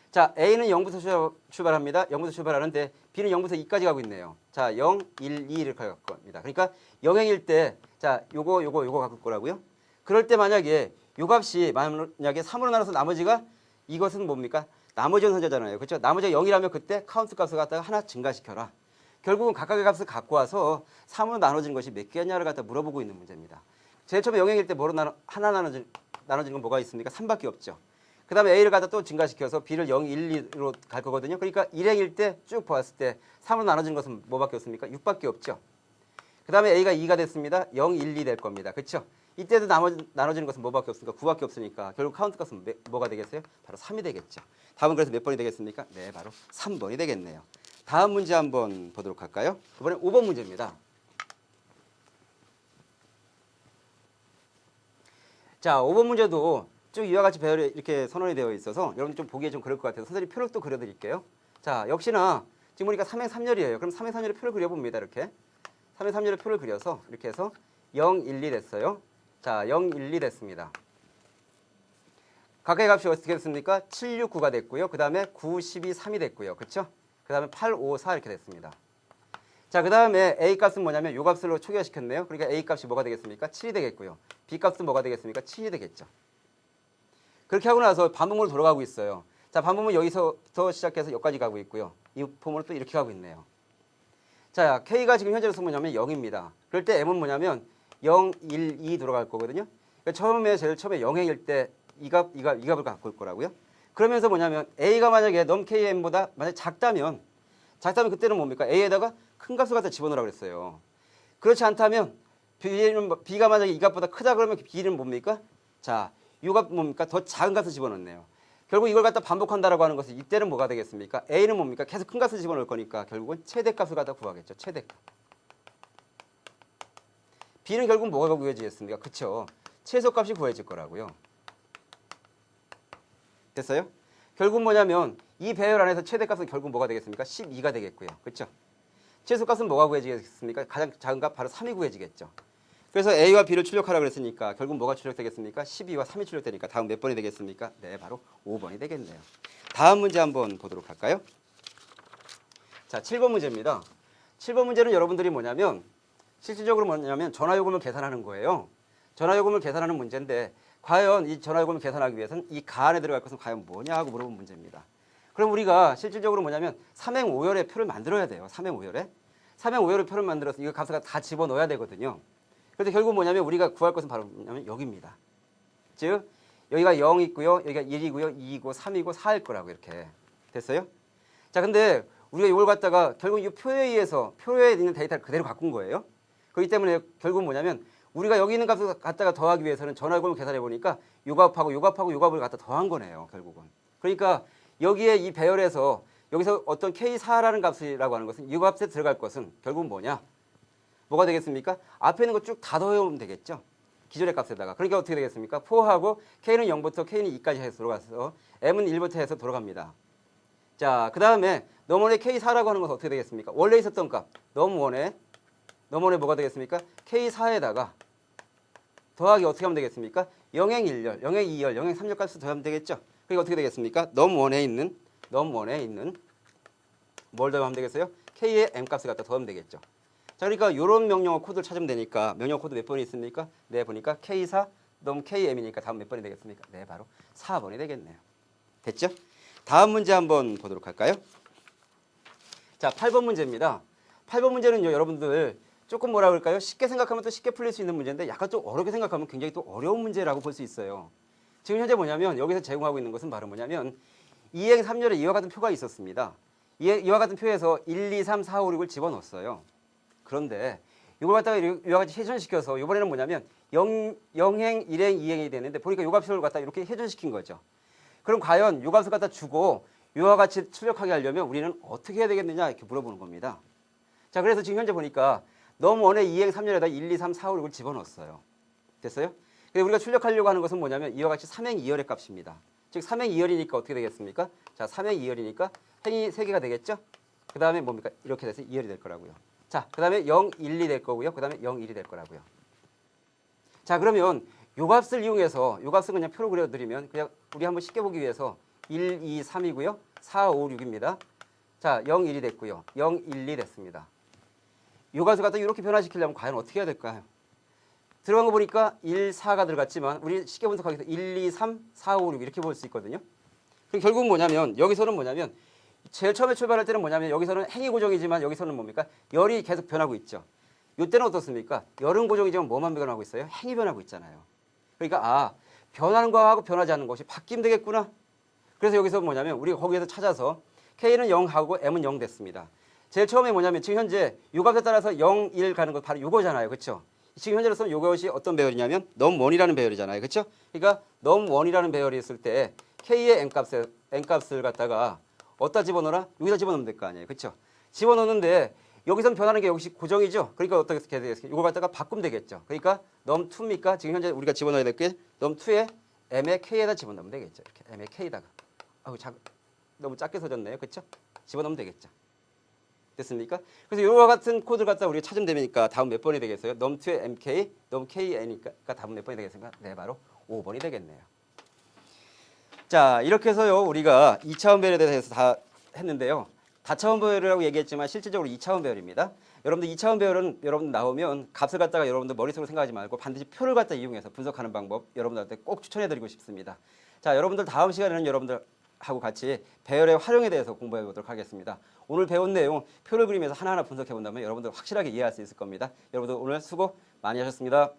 자, A는 0부터 출발합니다. 0부터 출발하는데 B는 0부터 2까지 가고 있네요. 자, 0, 1, 2 이렇게 갈 겁니다. 그러니까 영행일 때 자, 요거 갖고 거라고요. 그럴 때 만약에 요 값이 만약에 3으로 나눠서 나머지가 이것은 뭡니까? 나머지 연산자잖아요. 그렇죠? 나머지가 0이라면 그때 카운트 값을 갖다가 하나 증가시켜라. 결국은 각각의 값을 갖고 와서 3으로 나눠진 것이 몇 개냐를 갖다 물어보고 있는 문제입니다. 제일 처음에 영행일 때 뭐로 하나 나눠진 건 뭐가 있습니까? 3밖에 없죠. 그 다음에 A를 갖다 또 증가시켜서 B를 0, 1, 2로 갈 거거든요. 그러니까 1행일 때 쭉 보았을 때 3으로 나눠진 것은 뭐밖에 없습니까? 6밖에 없죠. 그 다음에 A가 2가 됐습니다. 0, 1, 2 될 겁니다. 그렇죠? 이때도 나눠지는 것은 뭐밖에 없습니까? 9밖에 없으니까 결국 카운트 값은 뭐가 되겠어요? 바로 3이 되겠죠. 답은 그래서 몇 번이 되겠습니까? 네, 바로 3번이 되겠네요. 다음 문제 한번 보도록 할까요? 이번엔 5번 문제입니다. 자, 5번 문제도 쭉 이와 같이 배열이 이렇게 선언이 되어 있어서 여러분 좀 보기에 좀 그럴 것 같아서 선생님이 표를 또 그려드릴게요. 자, 역시나 지금 보니까 3행 3열이에요. 그럼 3행 3열의 표를 그려봅니다. 이렇게 3행 3열의 표를 그려서 이렇게 해서 0, 1, 2 됐어요. 자, 0, 1, 2 됐습니다. 각각의 값이 어떻게 됐습니까? 7, 6, 9가 됐고요. 그 다음에 9, 12, 3이 됐고요. 그렇죠? 그 다음에 8, 5, 4 이렇게 됐습니다. 자, 그 다음에 A 값은 뭐냐면 요 값으로 초기화시켰네요. 그러니까 A 값이 뭐가 되겠습니까? 7이 되겠고요. B 값은 뭐가 되겠습니까? 7이 되겠죠. 그렇게 하고 나서 반복문으로 돌아가고 있어요. 자, 반복문 여기서부터 시작해서 여기까지 가고 있고요. 이 포문을 또 이렇게 가고 있네요. 자, K가 지금 현재로서 뭐냐면 0입니다. 그럴 때 M은 뭐냐면 0, 1, 2 들어갈 거거든요. 그러니까 제일 처음에 0행일 때 이 값을 갖고 올 거라고요. 그러면서 뭐냐면 A가 만약에 넘 KM보다 만약 작다면 그때는 뭡니까? A에다가 큰 값을 갖다 집어넣으라고 그랬어요. 그렇지 않다면 B가 만약에 이 값보다 크다 그러면 B는 뭡니까? 자, 이 값 뭡니까? 더 작은 값을 집어넣네요. 결국 이걸 갖다 반복한다라고 하는 것은 이때는 뭐가 되겠습니까? A는 뭡니까? 계속 큰 값을 집어넣을 거니까 결국은 최대값을 갖다 구하겠죠. 최대값. B는 결국 뭐가 구해지겠습니까? 그렇죠. 최소값이 구해질 거라고요. 됐어요? 결국 뭐냐면 이 배열 안에서 최대값은 결국 뭐가 되겠습니까? 12가 되겠고요. 그렇죠? 최소값은 뭐가 구해지겠습니까? 가장 작은 값 바로 3이 구해지겠죠. 그래서 A와 B를 출력하라고 그랬으니까 결국 뭐가 출력되겠습니까? 12와 3이 출력되니까 다음 몇 번이 되겠습니까? 네, 바로 5번이 되겠네요. 다음 문제 한번 보도록 할까요? 자, 7번 문제입니다. 7번 문제는 여러분들이 뭐냐면 실질적으로 뭐냐면 전화요금을 계산하는 거예요. 전화요금을 계산하는 문제인데 과연 이 전화요금을 계산하기 위해서는 이 가 안에 들어갈 것은 과연 뭐냐 하고 물어본 문제입니다. 그럼 우리가 실질적으로 뭐냐면 3행 5열의 표를 만들어야 돼요. 3행 5열에. 3행 5열의 표를 만들어서 이거 값을 다 집어넣어야 되거든요. 그래서 결국 뭐냐면 우리가 구할 것은 바로 뭐냐면 여기입니다. 즉 여기가 0 있고요. 여기가 1이고요. 2이고 3이고 4일 거라고 이렇게 됐어요. 자, 근데 우리가 이걸 갖다가 결국 이 표에 의해서 표에 있는 데이터를 그대로 바꾼 거예요. 그렇기 때문에 결국 뭐냐면 우리가 여기 있는 값을 갖다가 더하기 위해서는 전화요금을 계산해 보니까 요 값하고 요 값하고 요 값을 갖다 더한 거네요. 결국은. 그러니까 여기에 이 배열에서 여기서 어떤 K4라는 값이라고 하는 것은 이 값에 들어갈 것은 결국은 뭐냐? 뭐가 되겠습니까? 앞에 있는 거 쭉 다 더해오면 되겠죠. 기존의 값에다가. 그러니까 어떻게 되겠습니까? 4하고 K는 0부터 K는 2까지 해서 돌아가서 M은 1부터 해서 돌아갑니다. 자, 그 다음에 넘원의 K4라고 하는 것은 어떻게 되겠습니까? 원래 있었던 값 넘원에 뭐가 되겠습니까? K4에다가 더하기 어떻게 하면 되겠습니까? 0행 1열, 0행 2열, 0행 3열 값을 더하면 되겠죠. 그러니까 어떻게 되겠습니까? 넘원에 있는 뭘 더하면 되겠어요? K의 M 값을 갖다 더하면 되겠죠. 자, 그러니까 이런 명령어 코드를 찾으면 되니까 명령어 코드 몇 번이 있습니까? 네, 보니까 K4 넘 KM이니까 다음 몇 번이 되겠습니까? 네, 바로 4번이 되겠네요. 됐죠? 다음 문제 한번 보도록 할까요? 자, 8번 문제입니다. 8번 문제는요, 여러분들 조금 뭐라 그럴까요? 쉽게 생각하면 또 쉽게 풀릴 수 있는 문제인데 약간 좀 어렵게 생각하면 굉장히 또 어려운 문제라고 볼 수 있어요. 지금 현재 뭐냐면 여기서 제공하고 있는 것은 바로 뭐냐면 2행 3열에 이와 같은 표가 있었습니다. 이와 같은 표에서 1, 2, 3, 4, 5, 6을 집어넣었어요. 그런데 이걸 갖다가 이와 같이 회전시켜서 이번에는 뭐냐면 0행 1행 2행이 되는데 보니까 이 값을 갖다 이렇게 회전시킨 거죠. 그럼 과연 이 값을 갖다 주고 이와 같이 출력하게 하려면 우리는 어떻게 해야 되겠느냐 이렇게 물어보는 겁니다. 자, 그래서 지금 현재 보니까 넘원에 2행 3열에다 1, 2, 3, 4, 5, 6을 집어넣었어요. 됐어요? 근데 우리가 출력하려고 하는 것은 뭐냐면 이와 같이 3행 2열의 값입니다. 즉 3행 2열이니까 어떻게 되겠습니까? 자, 3행 2열이니까 행이 3개가 되겠죠? 그 다음에 뭡니까? 이렇게 돼서 2열이 될 거라고요. 자, 그 다음에 0, 1, 2 될 거고요. 그 다음에 0, 1이 될 거라고요. 자, 그러면 요 값을 이용해서 요 값을 그냥 표로 그려드리면 그냥 우리 한번 쉽게 보기 위해서 1, 2, 3이고요. 4, 5, 6입니다. 자, 0, 1이 됐고요. 0, 1, 2 됐습니다. 요 값을 갖다 이렇게 변화시키려면 과연 어떻게 해야 될까요? 들어간 거 보니까 1, 4가 들어갔지만 우리 쉽게 분석하기 위해서 1, 2, 3, 4, 5, 6 이렇게 볼 수 있거든요. 그럼 결국은 뭐냐면 여기서는 뭐냐면 제일 처음에 출발할 때는 뭐냐면 여기서는 행이 고정이지만 여기서는 뭡니까? 열이 계속 변하고 있죠. 이때는 어떻습니까? 열은 고정이지만 뭐만 변하고 있어요? 행이 변하고 있잖아요. 그러니까 변하는 거하고 변하지 않는 것이 바뀌면 되겠구나. 그래서 여기서 뭐냐면 우리가 거기에서 찾아서 K는 0하고 M은 0 됐습니다. 제일 처음에 뭐냐면 지금 현재 요 값에 따라서 0, 1 가는 거 바로 요거잖아요. 그렇죠? 지금 현재로서는 요것이 어떤 배열이냐면 넘1이라는 배열이잖아요. 그렇죠? 그러니까 넘1이라는 배열이 있을 때 K의 N값을 갖다가 어디다 집어넣어라? 여기다 집어넣으면 될 거 아니에요. 그렇죠? 집어넣는데 여기선 변하는 게 역시 고정이죠. 그러니까 어떻게 되겠습니까? 이걸 갖다가 바꾸면 되겠죠. 그러니까 넘2입니까? 지금 현재 우리가 집어넣어야 될 게 넘2에 M의 K에다 집어넣으면 되겠죠. 이렇게 M의 K에다가. 너무 작게 써졌네요. 그렇죠? 집어넣으면 되겠죠. 됐습니까? 그래서 이와 같은 코드를 갖다 우리가 찾으면 되니까 다음 몇 번이 되겠어요? 넘2에 MK, 넘KN이니까 다음 몇 번이 되겠습니까? 네, 바로 5번이 되겠네요. 자, 이렇게 해서요. 우리가 2차원 배열에 대해서 다 했는데요. 다차원 배열이라고 얘기했지만 실질적으로 2차원 배열입니다. 여러분들 2차원 배열은 여러분들 나오면 값을 갖다가 여러분들 머릿속으로 생각하지 말고 반드시 표를 갖다 이용해서 분석하는 방법 여러분들한테 꼭 추천해드리고 싶습니다. 자, 여러분들 다음 시간에는 여러분들하고 같이 배열의 활용에 대해서 공부해 보도록 하겠습니다. 오늘 배운 내용 표를 그리면서 하나하나 분석해 본다면 여러분들 확실하게 이해할 수 있을 겁니다. 여러분들 오늘 수고 많이 하셨습니다.